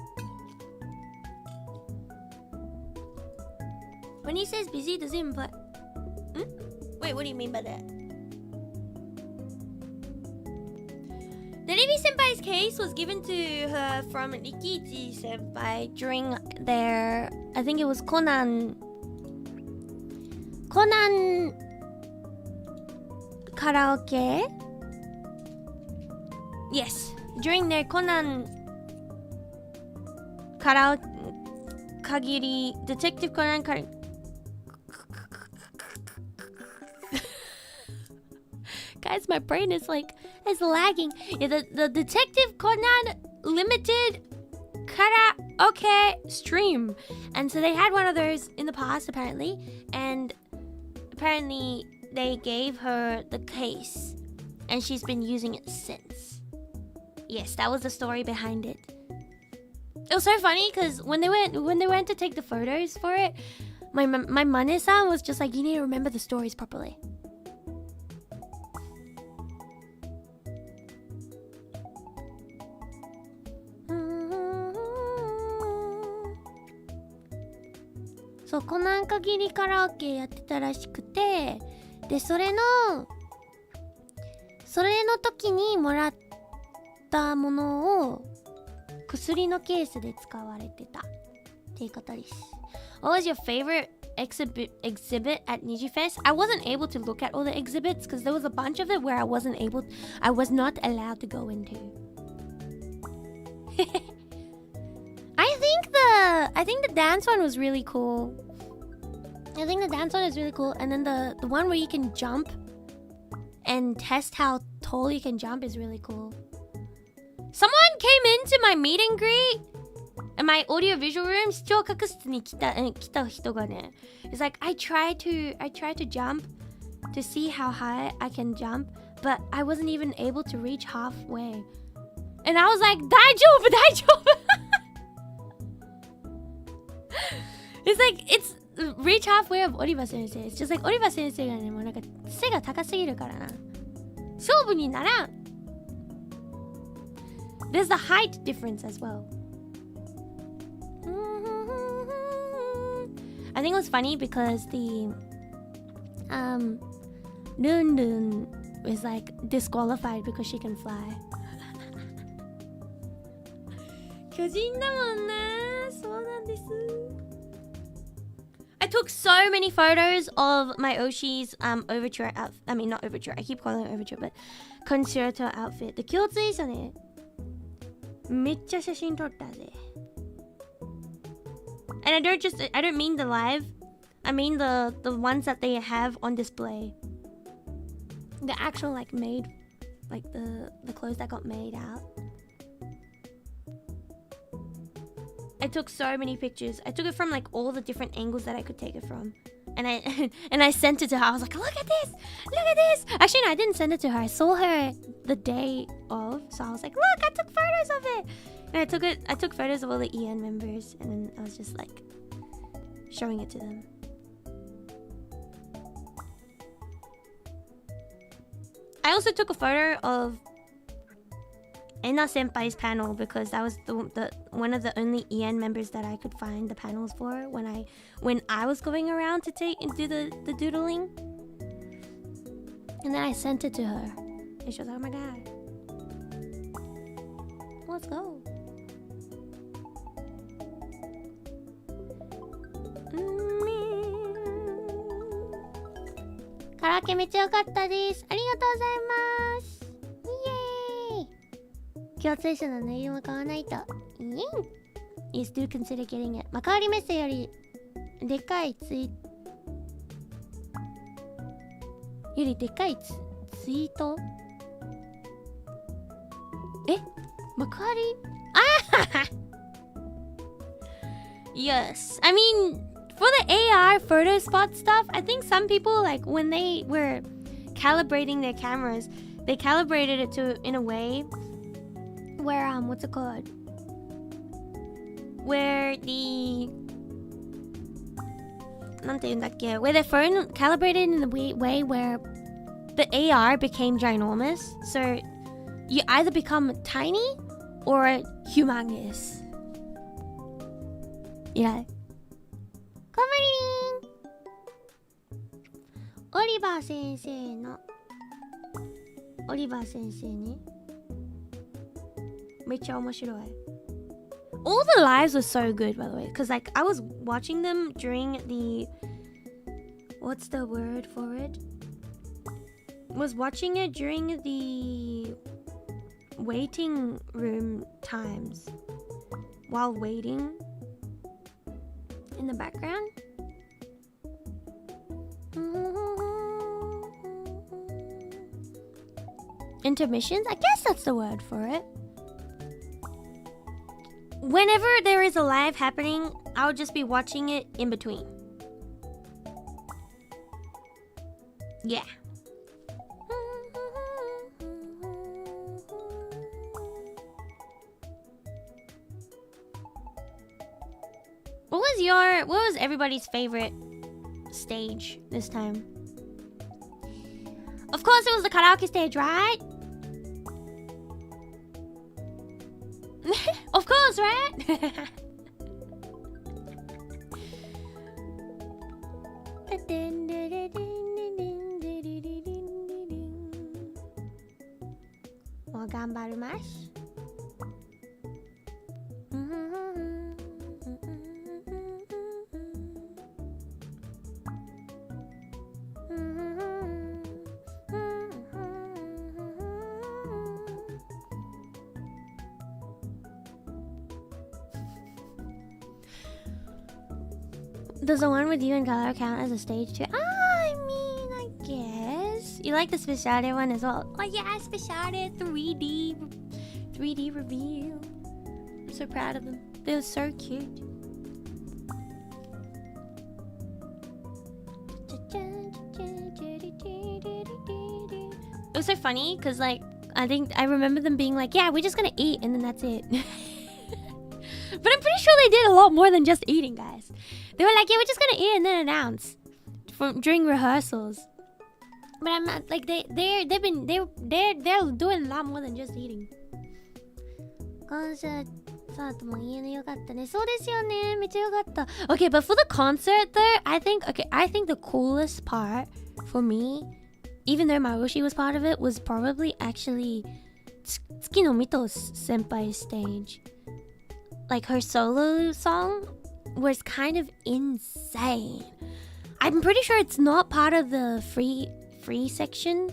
When he says busy, does he imply... Wait, what do you mean by that? The Niji Senpai's case was given to her from Rikichi Senpai during their... I think it was Conan Karaoke? Yes, during their Conan Kagiri Detective Conan Guys, my brain is lagging. Yeah, the Detective Conan Limited Karaoke stream. And so they had one of those in the past apparently, and apparently they gave her the case and she's been using it since. Yes, that was the story behind it. It was so funny because when they went to take the photos for it, my Mane-san was just like, you need to remember the stories properly. So コナン限りカラオケやってたらしくて、でそれの時にもらったものを薬のケースで使われてたっていうことです。What was your favorite exhibit at Niji Fest? I wasn't able to look at all the exhibits because there was a bunch of it where I was not allowed to go into. I think the dance one was really cool. I think the dance one is really cool, and then the one where you can jump and test how tall you can jump is really cool. Someone came into my meet and greet in my audio visual room. 視聴覚室に来た人がね、it's like I tried to jump to see how high I can jump, but I wasn't even able to reach halfway. And I was like, 大丈夫大丈夫It's like, it's reach halfway of Oriba Sensei. It's just like, Oriba Sensei がね、もうなんか背が高すぎるからな。勝負にならん。There's the height difference as well. I think it was funny because the Lun was like disqualified because she can fly. 巨人だもんな。そうなんです。I took so many photos of my Oshi's overture outfit. I mean, not overture. I keep calling it overture, but concerto outfit. で、共通ですよね。めっちゃ写真撮ったぜ。And I don't mean the live. I mean the ones that they have on display. The actual like made, like the clothes that got made out. I took so many pictures. I took it from like all the different angles that I could take it from. And I sent it to her. I was like, look at this! Look at this! Actually, no, I didn't send it to her. I saw her the day of. So I was like, look, I took photos of it! And I took photos of all the EN members. And then I was just like, showing it to them. I also took a photo of Ena Senpai's panel because that was the one of the only EN members that I could find the panels for when I was going around to take and do the doodling. And then I sent it to her. And she was like, oh my god. Let's go. Karaoke めっちゃ良かったです。ありがとうございます。イエーイ。共通者の縫い色も買わないと。イエーイ。you still consider getting it. 幕張メッセよりでかいツイートえ幕張あYes, I mean for the AR photo spot stuff, I think some people like when they were calibrating their cameras, they calibrated it to in a way where what's it called? Where the where the phone calibrated in the way where the AR became ginormous. So you either become tiny or humongous. Yeah. コムリンオリバー先生ねめっちゃ面白い All the lives were so good, by the way, because like I was watching them during the what's the word for it? Was watching it during the waiting room times while waiting in the background. Intermissions? I guess that's the word for it. Whenever there is a live happening, I'll just be watching it in between. Yeah. What was everybody's favorite stage this time? Of course it was the karaoke stage, right? Of course, right? Well, ganbarimasu. Does the one with you and Color count as a stage too? I mean, I guess. You like the specialty one as well? Oh yeah, specialty 3D reveal. I'm so proud of them. They're so cute. It was so funny because like I remember them being like, yeah, we're just gonna eat and then that's it. But I'm pretty sure they did a lot more than just eating, guys. They were like, yeah, we're just gonna eat and then announce during rehearsals. But I'm not like they're doing a lot more than just eating. Okay, but for the concert though, I think the coolest part for me, even though Marushi was part of it, was probably actually Tsukino Mito Senpai's stage. Like her solo song was kind of insane. I'm pretty sure it's not part of the free section,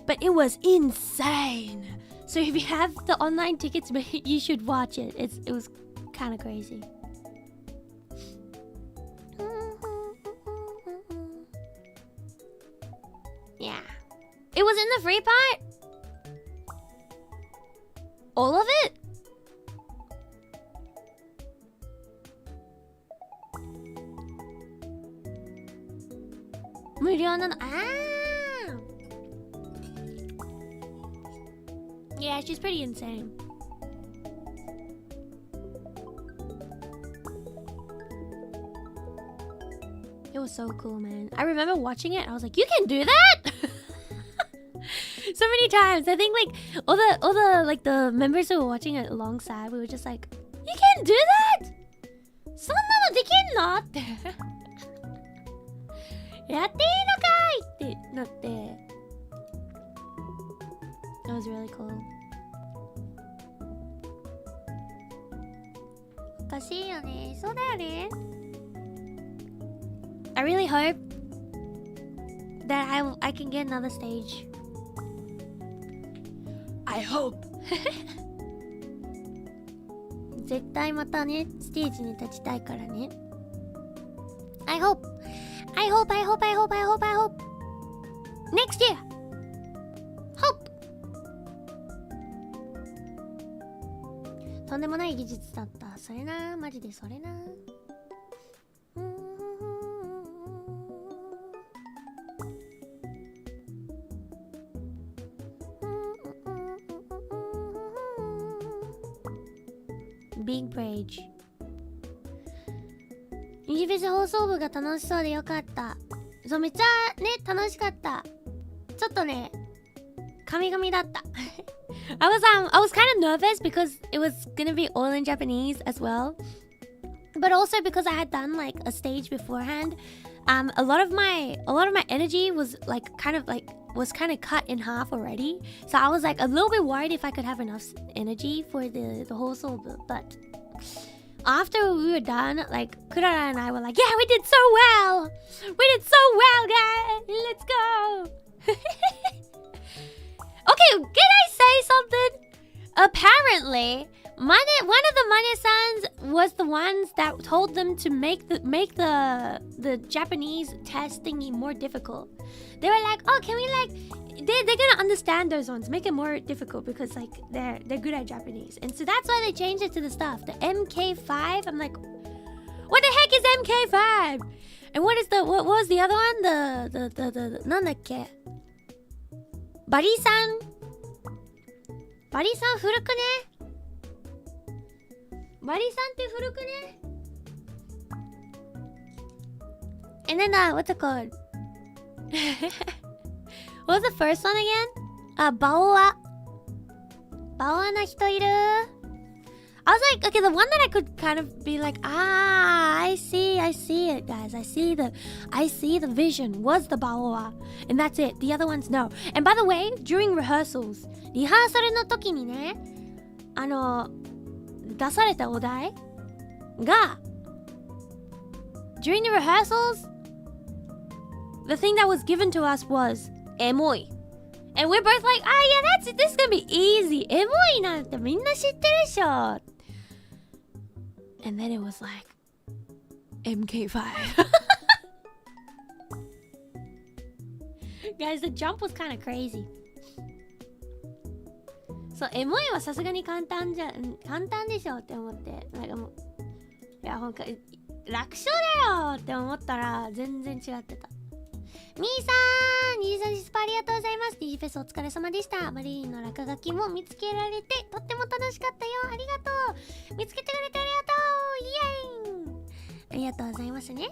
but it was insane. So if you have the online tickets, you should watch it. It was kind of crazy. Yeah. It was in the free part? All of it? Yeah, she's pretty insane. It was so cool, man. I remember watching it. I was like, "You can do that!" So many times. I think like all the like the members who were watching it alongside, we were just like, "You can do that! そんなのできんの?" やっていいのかいってなって It was really cool. おかしいよね。そうだよね。I really hope that I can get another stage. I hope. 絶対またねステージに立ちたいからね。 I hope next year hope。 とんでもない技術だった。それな、マジでそれな。ビッグブレイジ。ニジフェス放送部が楽しそうでよかった。そう、めっちゃね、楽しかった。ちょっとね、神々だった。I was kind of nervous because it was gonna be all in Japanese as well. But also because I had done like a stage beforehand. A lot of my energy was kind of cut in half already. So I was like a little bit worried if I could have enough energy for the whole solo. But after we were done, like Kurara and I were like, yeah, we did so well. We did so well, guys. Let's go. Okay, can I say something? Apparently, one of the Mane-sans was the ones that told them to make the Japanese test thingy more difficult. They were like, oh, can we they're gonna understand those ones, make it more difficult because like they're good at Japanese. And so that's why they changed it to the stuff. The MK5, I'm like, what the heck is MK5? And what was the other one? The nandakke? Bari-san? Bari-san furuku ne? Bari-san te furuku ne? And then what's it called? What was the first one again? Baoa. Baoa na hito iru? I was like, okay, the one that I could kind of be like, I see it, guys. I see the vision was the Baoa. And that's it. The other ones, no. And by the way, during rehearsals, リハーサルの時にね、出されたお題が during the rehearsals, the thing that was given to us was Emoi. And we're both like, yeah, this is gonna be easy. Emoi なんてみんな知ってるでしょ. And then it was like MK5. Guys, the jump was kind of crazy. So, Emoi はさすがに簡単でしょって思って、なんかもう、いや、ほんか楽勝だよって思ったら全然違ってた。みーさん、ニジさん、スパありがとうございます。ニジフェスお疲れ様でした。マリリンの落書きも見つけられてとっても楽しかったよ。ありがとう。見つけてくれてありがとう。イエーイ。ありがとうございますね。イエ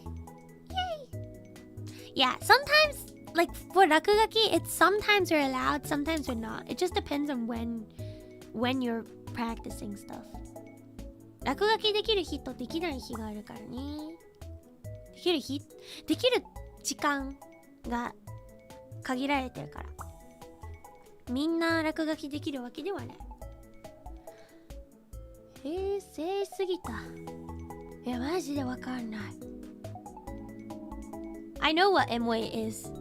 ーイ。Yeah, sometimes, like for 落書き, it's sometimes you're allowed, sometimes you're not. It just depends on when you're practicing stuff. 落書きできる日とできない日があるからね。できる時間が限られてるから、みんな落書きできるわけではない。平成すぎた。いやマジでわかんない。I know what Emote is.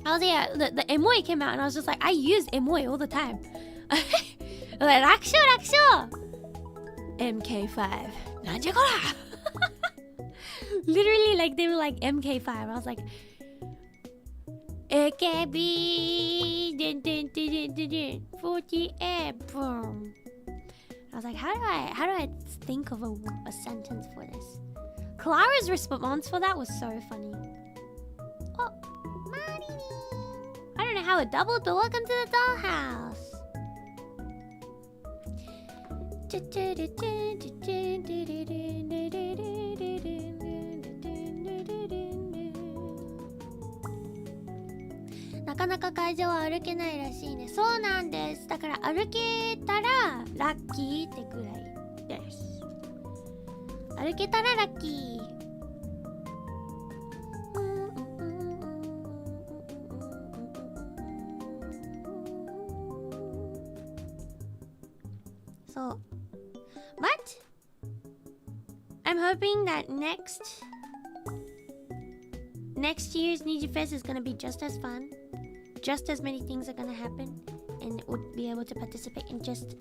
I was the Emote came out and I was just like, I use Emote all the time. Like, 楽勝 MK5 なんじゃこらLiterally, like, they were like MK5. I was like, AKB 48 boom. I was like, how do I think of a sentence for this? Clara's response for that was so funny. Oh, Marini. I don't know how it doubled, but welcome to the dollhouse. なかなか会場は歩けないらしいね。そうなんです。だから歩けたらラッキーってくらいです。歩けたらラッキー。そう。But I'm hoping that next year's Niji Fest is gonna be just as fun. Just as many things are gonna happen, and would be able to participate in just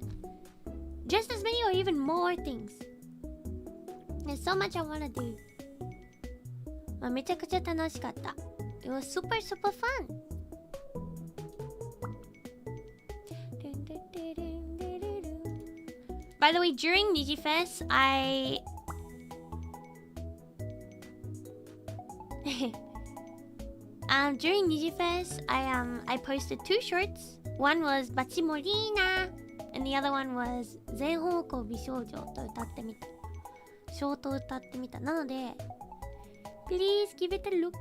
just as many or even more things. There's so much I wanna do. めちゃくちゃ楽しかった。It was super super fun. By the way, during Niji Fest, during Niji Fest, I posted 2 shorts. One was Bachimorina, and the other one was 全方向美少女と歌ってみた。ショート歌ってみた。なので、Please give it a look.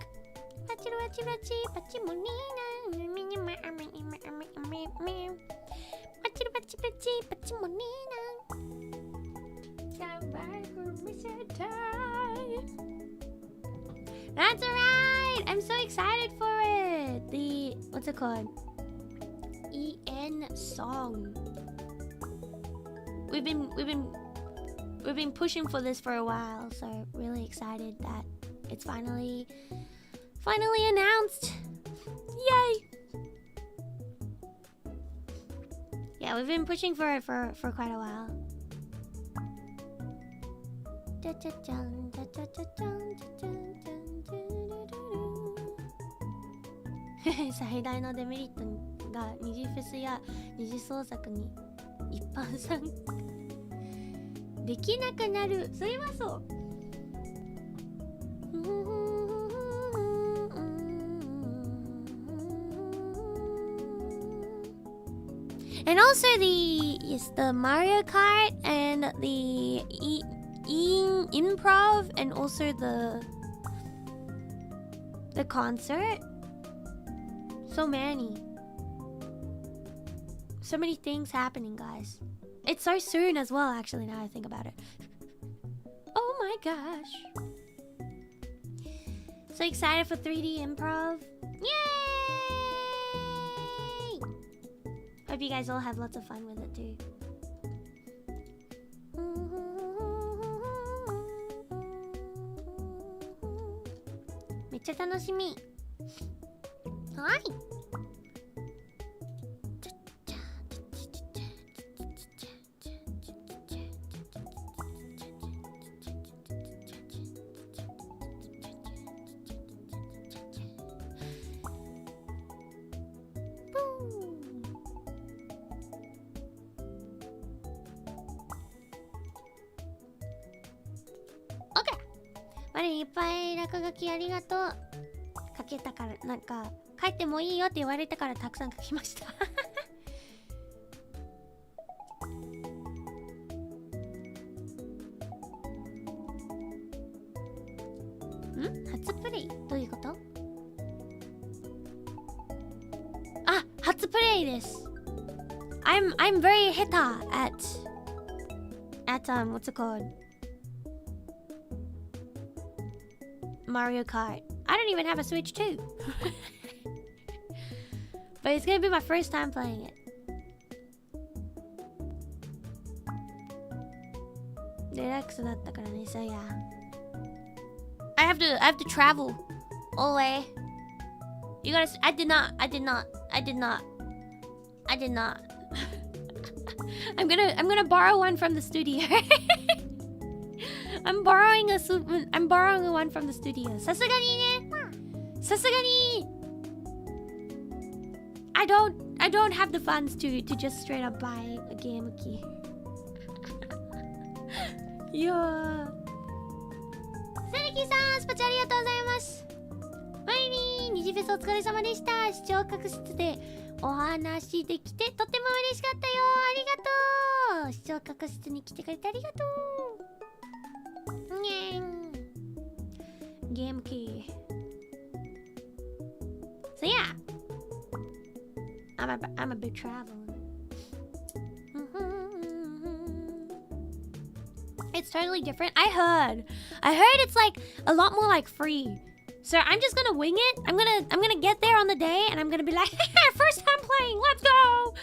Bachimorina. That's alright! I'm so excited for it! The... what's it called? EN song. We've been pushing for this for a while, so really excited that it's finally announced. Yay! Yeah, we've been pushing for it for quite a while. "最大のデメリットが二次フェスや二次創作に一般参加できなくなる." それはそう。And also the Mario Kart and the improv and also the concert. So many things happening, guys. It's so soon as well, actually, now I think about it. Oh my gosh. So excited for 3D improv. Yay! Hope you guys all have lots of fun with it too.めっちゃ楽しみ。はい。いっぱい落書きありがとう。書けたから、なんか書いてもいいよって言われたからたくさん書きました。初プレイどういうこと？あ、初プレイです。I'm very heta at what's it called? Mario Kart. I don't even have a Switch too. But it's gonna be my first time playing it. Deluxe だったからね、so yeah. I have to travel all the way. You gotta. I did not. I'm gonna borrow one from the studio. I'm borrowing one from the studio. さすがにね。さすがに。I don't have the funds to just straight up buy a game key. Yeah. セレキさん、スパチャありがとうございます。マリリン、ニジフェスお疲れ様でした。視聴覚室でお話できてとっても嬉しかったよ。ありがとう。視聴覚室に来てくれてありがとう。Game key. So yeah, I'm a big traveler. It's totally different. I heard it's like a lot more like free. So I'm just gonna wing it. I'm gonna get there on the day and I'm gonna be like, first time playing, let's go.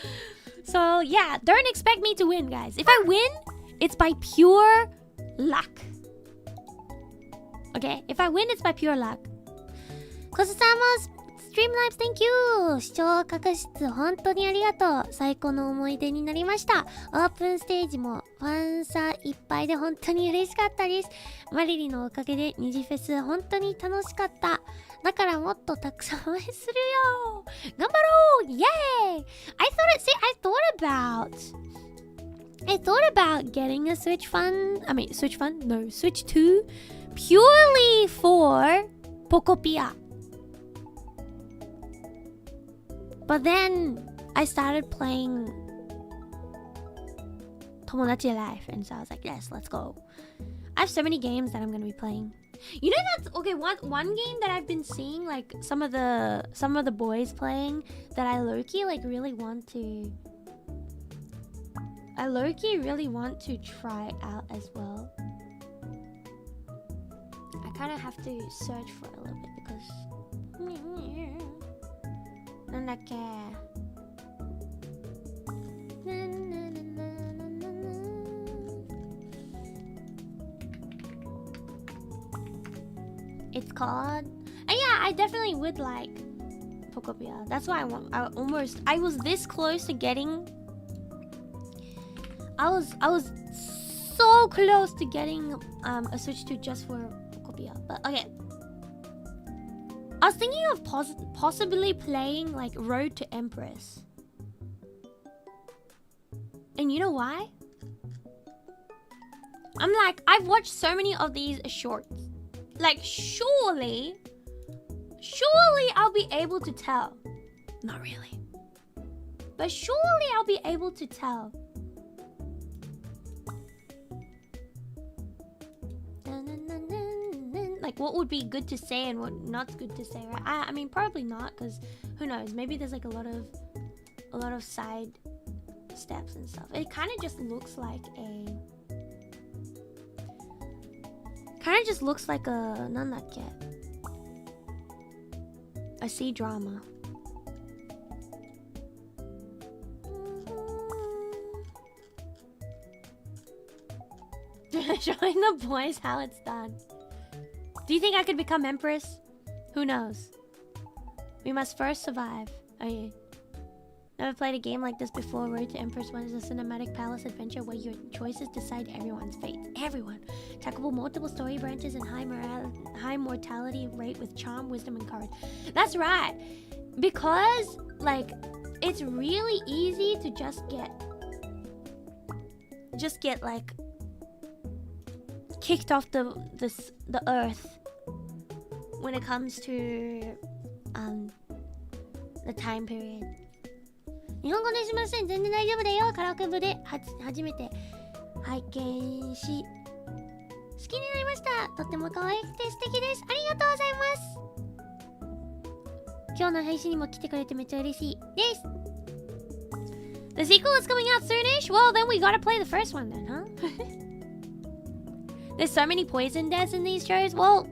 So yeah, don't expect me to win, guys. If I win, it's by pure luck. Okay, if I win, it's by pure luck. コスさんも Streamlabs, thank you! 視聴覚室、本当にありがとう。最高の思い出になりました。オープンステージもファンサいっぱいで本当に嬉しかったです。マリリのおかげでニジフェス本当に楽しかった。だからもっとたくさん応援するよ。頑張ろうイエーイ I thought about getting a Switch Switch 2 purely for Pokopia. But then I started playing Tomodachi Life, and so I was like, yes, let's go. I have so many games that I'm gonna be playing. You know, that's okay. One game that I've been seeing, like some of the boys playing, that I low-key like really want to. I low-key really want to try out as well. I kind of have to search for it a little bit because. It's called. Yeah, I definitely would like Pokopia. That's why I was this close to getting. I was so close to getting a Switch 2 just for Pokopia. But okay. I was thinking of possibly playing like Road to Empress. And you know why? I'm like, I've watched so many of these shorts. Like, surely I'll be able to tell. Not really. But surely I'll be able to tell. Like, what would be good to say and what not good to say, right? I mean, probably not, because who knows? Maybe there's like a lot of side steps and stuff. It kind of just looks like a a C-drama. Showing the boys how it's done. Do you think I could become Empress? Who knows? We must first survive. Oh yeah. Never played a game like this before. Road to Empress 1 is a cinematic palace adventure where your choices decide everyone's fate. Everyone. Tackable multiple story branches and high mortality rate with charm, wisdom, and courage. That's right. Because, like, it's really easy to just get like kicked off the earth when it comes to the time period. 日本語でしません。全然大丈夫だよ。カラオケ部で初めて拝見し好きになりました。とっても可愛くて素敵です。ありがとうございます。今日の配信にも来てくれてめっちゃ嬉しいです。The sequel is coming out soonish? Well, then we gotta play the first one then, huh? There's so many poison deaths in these shows. Well,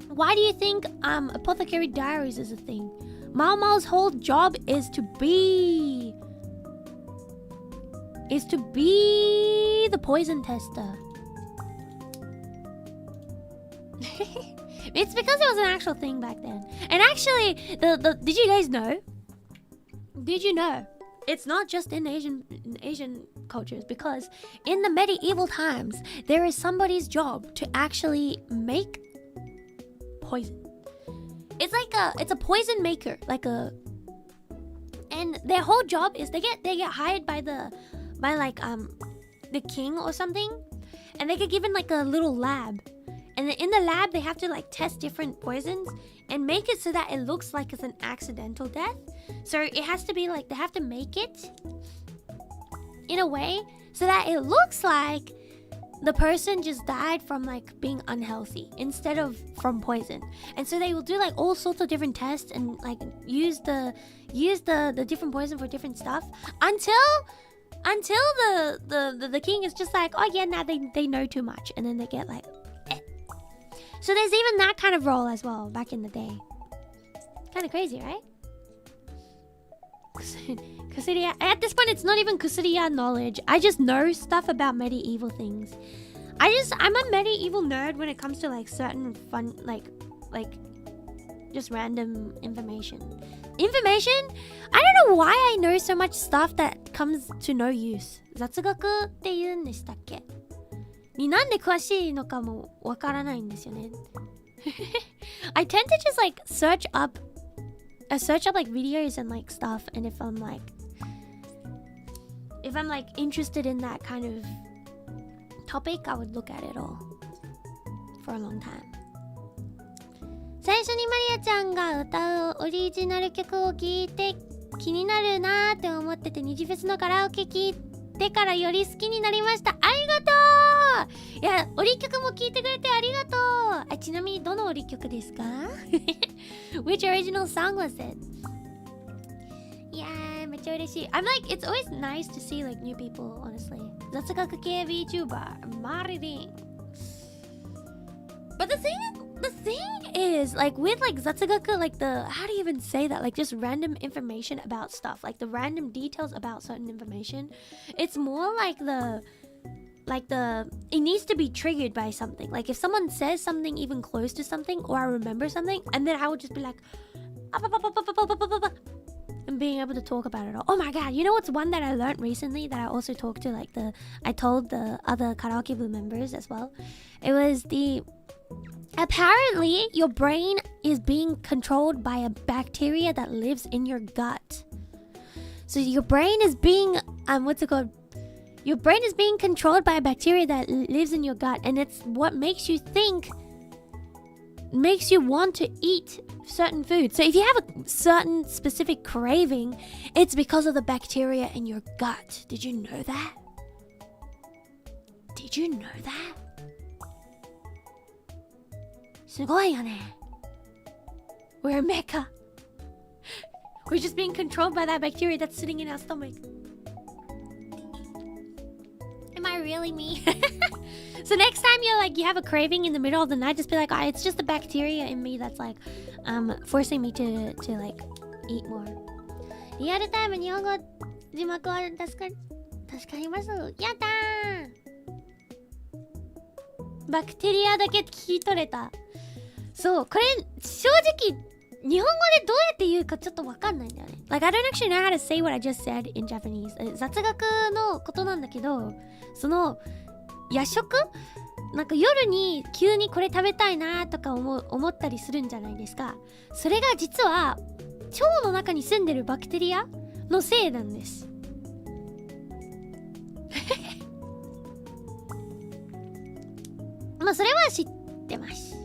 why do you think Apothecary Diaries is a thing? Mao Mao's whole job is to be the poison tester. It's because it was an actual thing back then. And actually, did you guys know? Did you know? It's not just in Asian cultures, because in the medieval times, there is somebody's job to actually make poison. It's a poison maker, and their whole job is they get hired by the king or something, and they get given like a little lab, and in the lab they have to like test different poisons and make it so that it looks like it's an accidental death. So it has to be like they have to make it in a way so that it looks like the person just died from like being unhealthy instead of from poison. And so they will do like all sorts of different tests and like use the different poison for different stuff until the king is just like, oh yeah, now they know too much, and then they get like So there's even that kind of role as well back in the day. Kind of crazy, right? Kusuriya. At this point, it's not even Kusuriya knowledge. I just know stuff about medieval things. I'm a medieval nerd when it comes to like certain fun, like just random information. Information? I don't know why I know so much stuff that comes to no use. 雑学って言うんでしたっけになんで詳しいのかもわからないんですよね。I tend to just like search up like videos and like stuff, and if I'm like interested in that kind of topic, I would look at it all for a long time. 最初にマリアちゃんが歌うオリジナル曲を聴いて気になるなーって思ってて、ニジフェスのカラオケ聴いてからより好きになりました。ありがとう。いや、オリ曲も聴いてくれてありがとう。ちなみにどのオリ曲ですか？ Which original song was it? いやー、めっちゃ嬉しい。I'm like, it's always nice to see like new people, honestly. 雑学系 VTuber, Marionette. But the thing is, like with like zatsugaku, like the, how do you even say that? Like just random information about stuff, like the random details about certain information. It's more like it needs to be triggered by something. Like if someone says something even close to something, or I remember something, and then I would just be like, and being able to talk about it all. Oh my god, you know what's one that I learned recently that I also talked to like I told the other Karaoke members as well. It was apparently your brain is being controlled by a bacteria that lives in your gut. So your brain is being your brain is being controlled by a bacteria that lives in your gut, and it's what makes you want to eat certain food. So if you have a certain specific craving, it's because of the bacteria in your gut. Did you know that? Did you know that? すごいよね. We're a mecha. We're just being controlled by that bacteria that's sitting in our stomach. Am I really me? So next time you have a craving in the middle of the night, just be like, it's just the bacteria in me that's like forcing me to like eat more. リアルタイム日本語字幕は助かります。やったー。バクテリアだけ聞き取れた。そう、これ正直日本語でどうやって言うかちょっとわかんないんだよね。Like I don't actually know how to say what I just said in Japanese. 雑学のことなんだけど、その夜食なんか夜に急にこれ食べたいなとか思ったりするんじゃないですか。それが実は腸の中に住んでるバクテリアのせいなんです。まあそれは知ってます。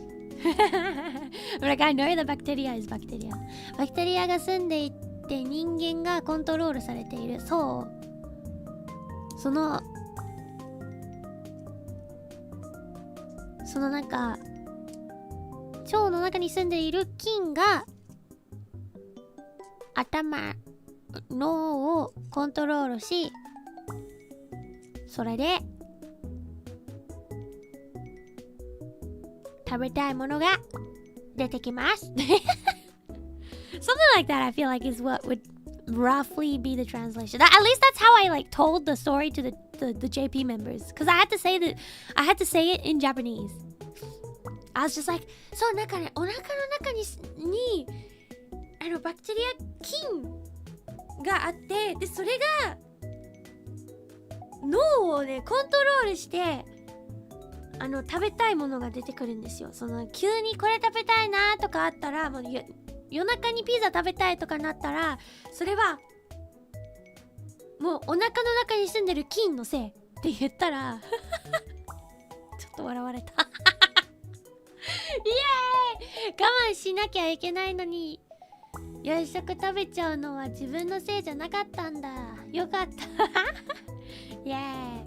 Like I know the bacteria is bacteria. バクテリアが住んでいて人間がコントロールされている。そう。そのなんか腸の中に住んでいる菌が脳をコントロールし、それで食べたいものが出てきます。Something like that I feel like is what would roughly be the translation. At least that's how I like told the story to the JP members, because I had to say it in Japanese. I was just like, そう、なんかね、お腹の中にバクテリア菌があって、でそれが脳をねコントロールして食べたいものが出てくるんですよ。その急にこれ食べたいなとかあったら、もう夜中にピザ食べたいとかなったら、それはもうお腹の中に住んでる菌のせいって言ったらちょっと笑われた。イエーイ、我慢しなきゃいけないのに夜食食べちゃうのは自分のせいじゃなかったんだ。よかった。イエーイ。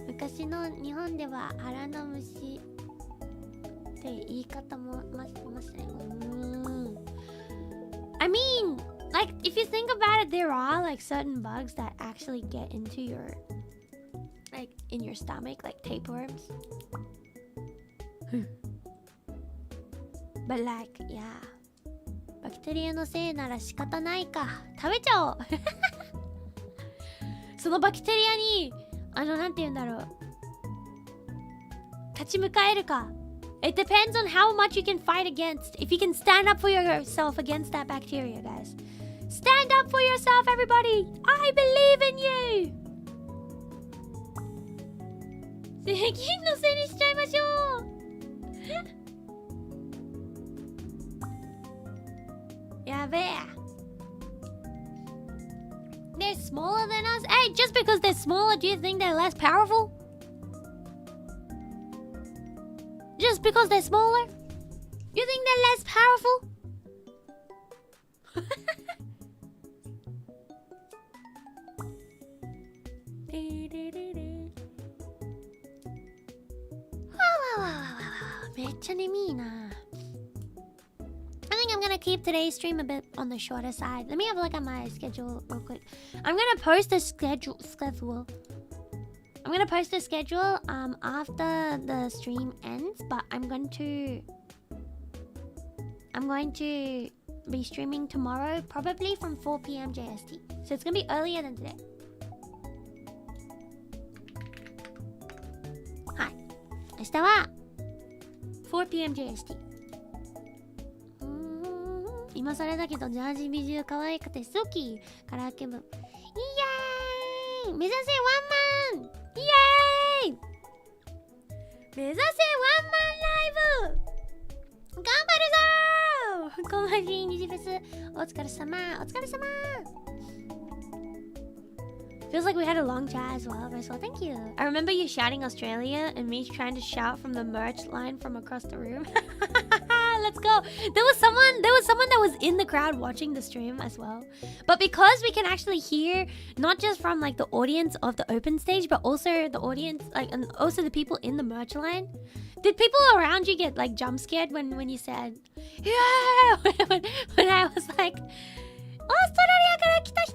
昔の日本では腹の虫って言い方もましたよ。I mean, like if you think about it, there are like certain bugs that actually get into your like in your stomach, like tapeworms. But like, yeah. バクテリアのせいなら仕方ないか。食べちゃおう。そのバクテリアになんて言うんだろう、立ち向かえるか。It depends on how much you can fight against. If you can stand up for yourself against that bacteria, guys. Stand up for yourself, everybody! I believe in you! 金のせいにしちゃいましょうやべえ They're smaller than us? Hey, just because they're smaller, do you think they're less powerful? Just because they're smaller? You think they're less powerful? I think I'm gonna keep today's stream a bit on the shorter side. Let me have a look at my schedule real quick. I'm gonna post a schedule. I'm gonna post a schedule after the stream ends, but I'm going to be streaming tomorrow, probably from 4 p.m. JST. So it's gonna be earlier than today. Hi. 明日は 4 p.m. JST。今更だけどジャージ美獣可愛くて好き。カラオケ部。イエーイ！目指せワンマン！イエーイ！目指せワンマンライブ！頑張るぞー！こんばんに、ニジフェス。お疲れ様。お疲れ様。Feels like we had a long chat as well, so thank you. I remember you shouting Australia and me trying to shout from the merch line from across the room. Let's go. There was someone that was in the crowd watching the stream as well. But because we can actually hear not just from like the audience of the open stage, but also the audience, like, and also the people in the merch line. Did people around you get like jump scared when you said yeah? when I was like, Australiaから来た人!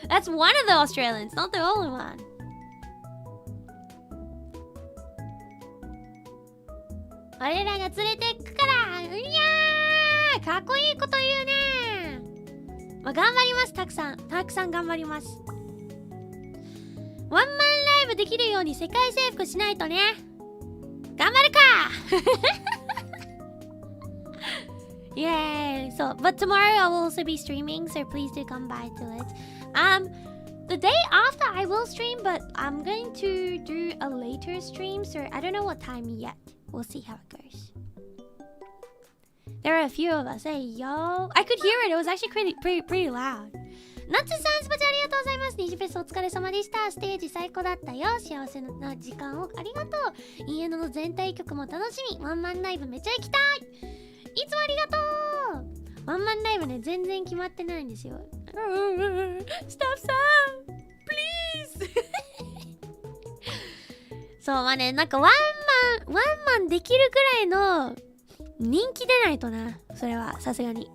That's one of the Australians, not the only one. Iが連れてくからいやーかっこいいこと言うねまあ、頑張ります。たくさん頑張ります。ワンマンライブできるように世界征服しないとね。頑張るかYay! So, but tomorrow I will also be streaming, so please do come by to it. The day after I will stream, but I'm going to do a later stream, so I don't know what time yet. We'll see how it goes. There are a few of us. Hey, yo. I could hear it. It was actually pretty loud. ナッツさん、スパチャありがとうございます。ニジフェスお疲れ様でした。ステージ最高だったよ。幸せな時間をありがとう。家の全体曲も楽しみ。ワンマンライブめっちゃ行きたい。いつもありがとう。ワンマンライブね、全然決まってないんですよ。スタッフさん please そうまあね、なんかワンマンできるくらいの人気出ないとな。それはさすがに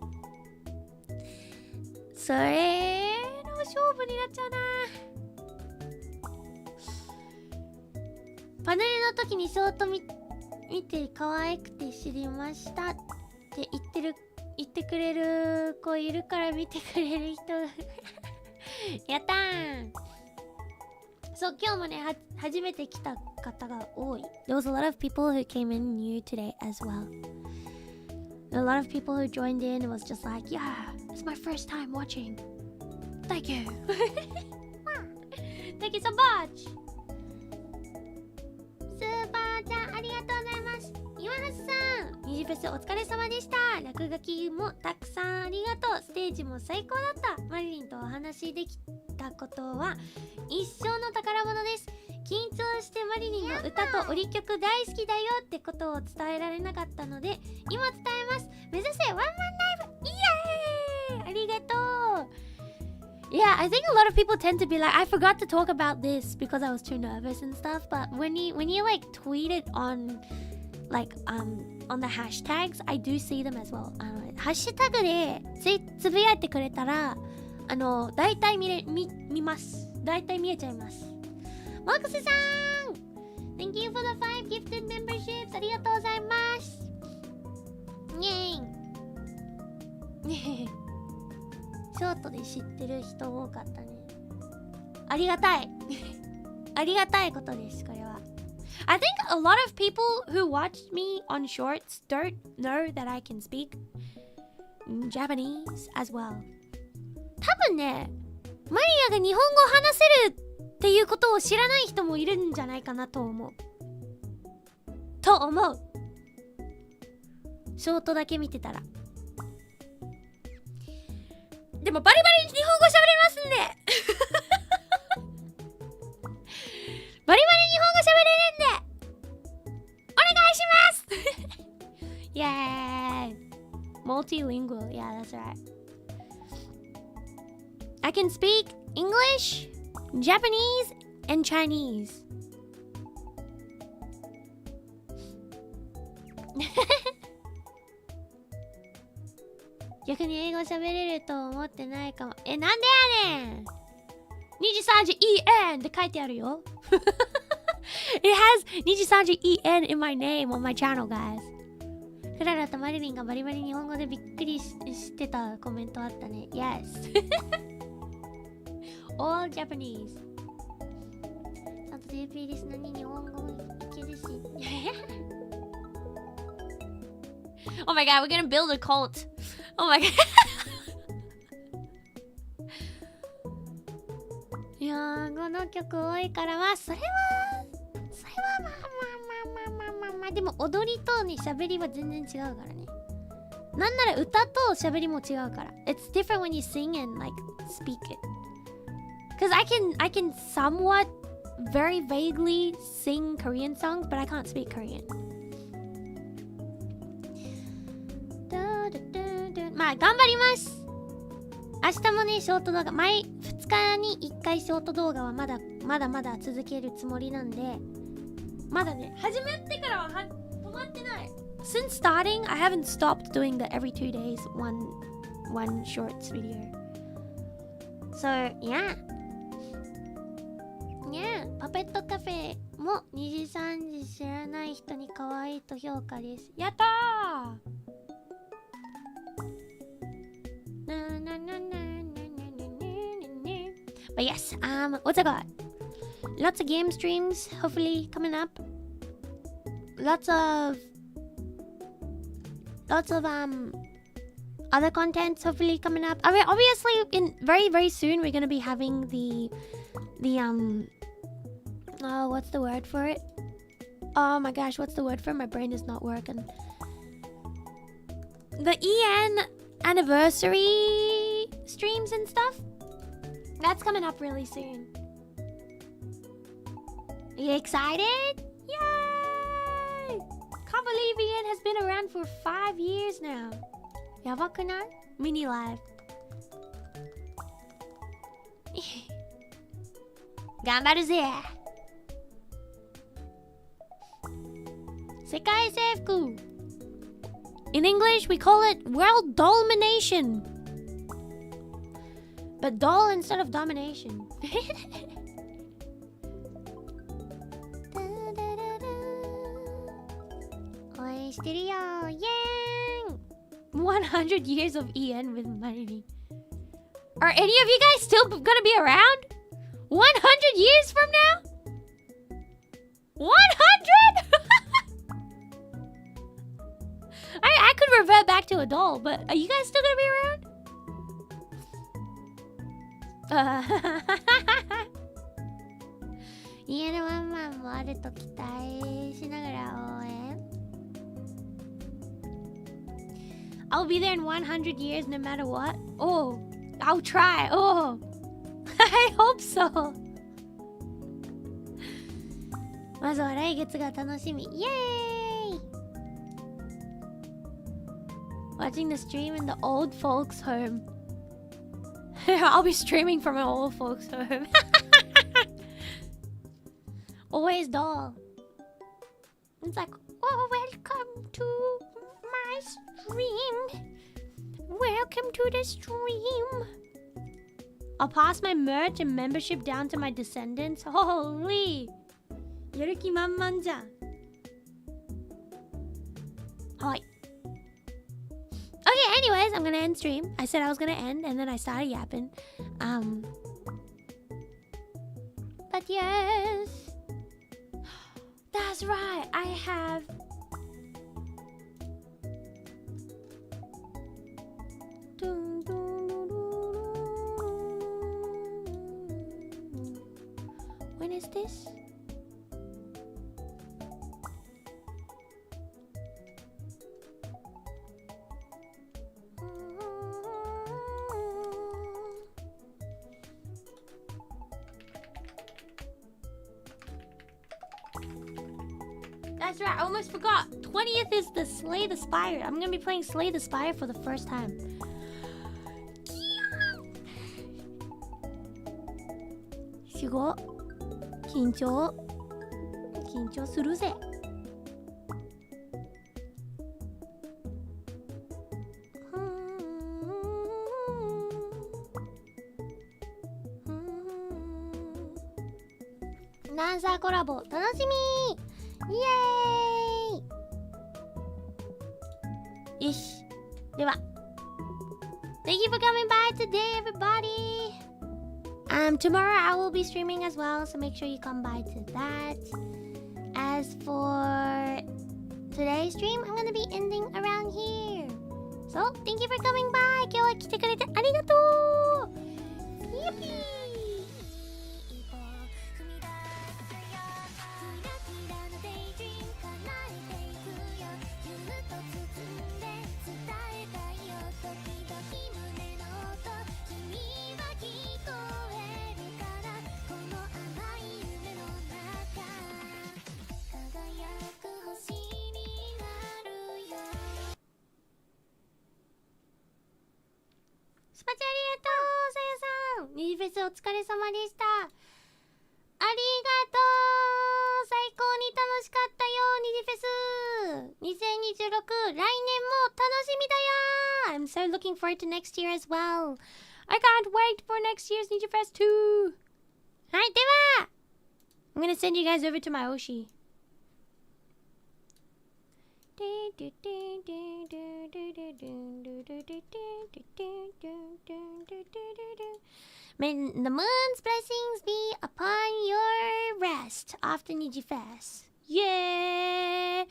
それの勝負になっちゃうな。パネルの時にそーっと見て可愛くて知りましたって言ってくれる子いるから見てくれる人やったーん。そう今日もね初めて来た方が多い。There was a lot of people who came in new today as well. A lot of people who joined in and was just like, yeah, it's my first time watching. Thank you. Thank you so much. スーパーちゃんありがとうございます。岩橋さん、ニジフェスお疲れ様でした。落書きもたくさんありがとう。ステージも最高だった。マリリンとお話できたことは一生の宝物です。緊張してマリリンの歌と折曲大好きだよってことを伝えられなかったので今伝えます。目指せワンマンライブイエーイありがとう。Yeah, I think a lot of people tend to be like, I forgot to talk about this because I was too nervous and stuff. But when you like tweet it on like on the hashtags, I do see them as well. ハッシュタグでつぶやいてくれたら大体見ます。大体見えちゃいます。マックスさん Thank you for the 5 gifted memberships ありがとうございます。イェーイショートで知ってる人多かったね。ありがたいありがたいことです。これは I think a lot of people who watched me on shorts don't know that I can speak Japanese as well. 多分ね、マリアが日本語を話せるっていうことを知らない人もいるんじゃないかなと思う。ショートだけ見てたら。でもバリバリ日本語喋れますんでバリバリ日本語喋れるんでお願いしますイエーイ Multilingual, yeah, that's right. I can speak English, Japanese, and Chinese. 逆に英語喋れると思ってないかも。なんでやねん Nijisanji EN って書いてあるよIt has Nijisanji EN in my name on my channel, guys. クララとマリリンがバリバリ日本語でびっくりしてたコメントあったね。Yes All Japanese. ちゃんと JP リスナーに日本語もいけるしOh my god, we're gonna build a cult. Oh my god いやー、この曲多いからはそれはまあでも踊りとね喋りは全然違うからね。なんなら歌と喋りも違うから。It's different when you sing and like speak it. Cause I can somewhat very vaguely sing Korean songs, but I can't speak Korean. まあ頑張ります。明日もねショート動画2日に1回ショート動画はまだ続けるつもりなんで、まだね始めてからは止まってない。Since starting, I haven't stopped doing the every 2 days one shorts video. So yeah, パペットカフェも23時知らない人に可愛いと評価です。やったー。But yes, what's I got? Lots of game streams, hopefully coming up. Lots of other contents, hopefully coming up. I mean, obviously, in very soon, we're gonna be having the what's the word for it? Oh my gosh, what's the word for it? My brain is not working. The EN anniversary streams and stuff. That's coming up really soon. Are you excited? Yay! Can't believe EN has been around for 5 years now. Yabakunai? Mini live. 頑張るぜ。世界征服。In English, we call it world domination. But doll instead of domination. 応援してるよ。イエーイ !100 years of EN with Mariri. Are any of you guys still gonna be around? 100 years from now? 100? I could revert back to a doll, but are you guys still gonna be around? 家のワンマンもあると期待しながら応援。I'll be there in 100 years no matter what. Oh, I'll try. Oh, I hope so. まずは来月が楽しみ。イエーイ Watching the stream in the old folks home. I'll be streaming from an old folks home. Always doll. It's like, oh, welcome to my stream. Welcome to the stream. I'll pass my merch and membership down to my descendants. Holy. やる気満々じゃん。はい。Okay, anyways, I'm gonna end stream. I said I was gonna end, and then I started yapping. But yes, that's That's right. I have. When is this? That's right, I almost forgot. 20th is the Slay the Spire. I'm gonna be playing Slay the Spire for the first time. Shigo. Kinchou. Kinchou suru ze. Dancer コラボ楽しみ。イエーイ。よし。では。Thank you for coming by today, everybody. Tomorrow I will be streaming as well, so make sure you come by to that. As for today's stream, I'm gonna be ending around here. So, thank you for coming by. 今日は来てくれてありがとう。Yippee!スパチありがとう、さやさん。ニジフェスお疲れ様でした。ありがとう。最高に楽しかったよ、ニジフェス。2026、来年も楽しみだよ。I'm so looking forward to next year as well. I can't wait for next year's NIJIFes too. はい、では I'm gonna send you guys over to my Oshi. May the moon's blessings be upon your rest after Niji Fest. Yeah!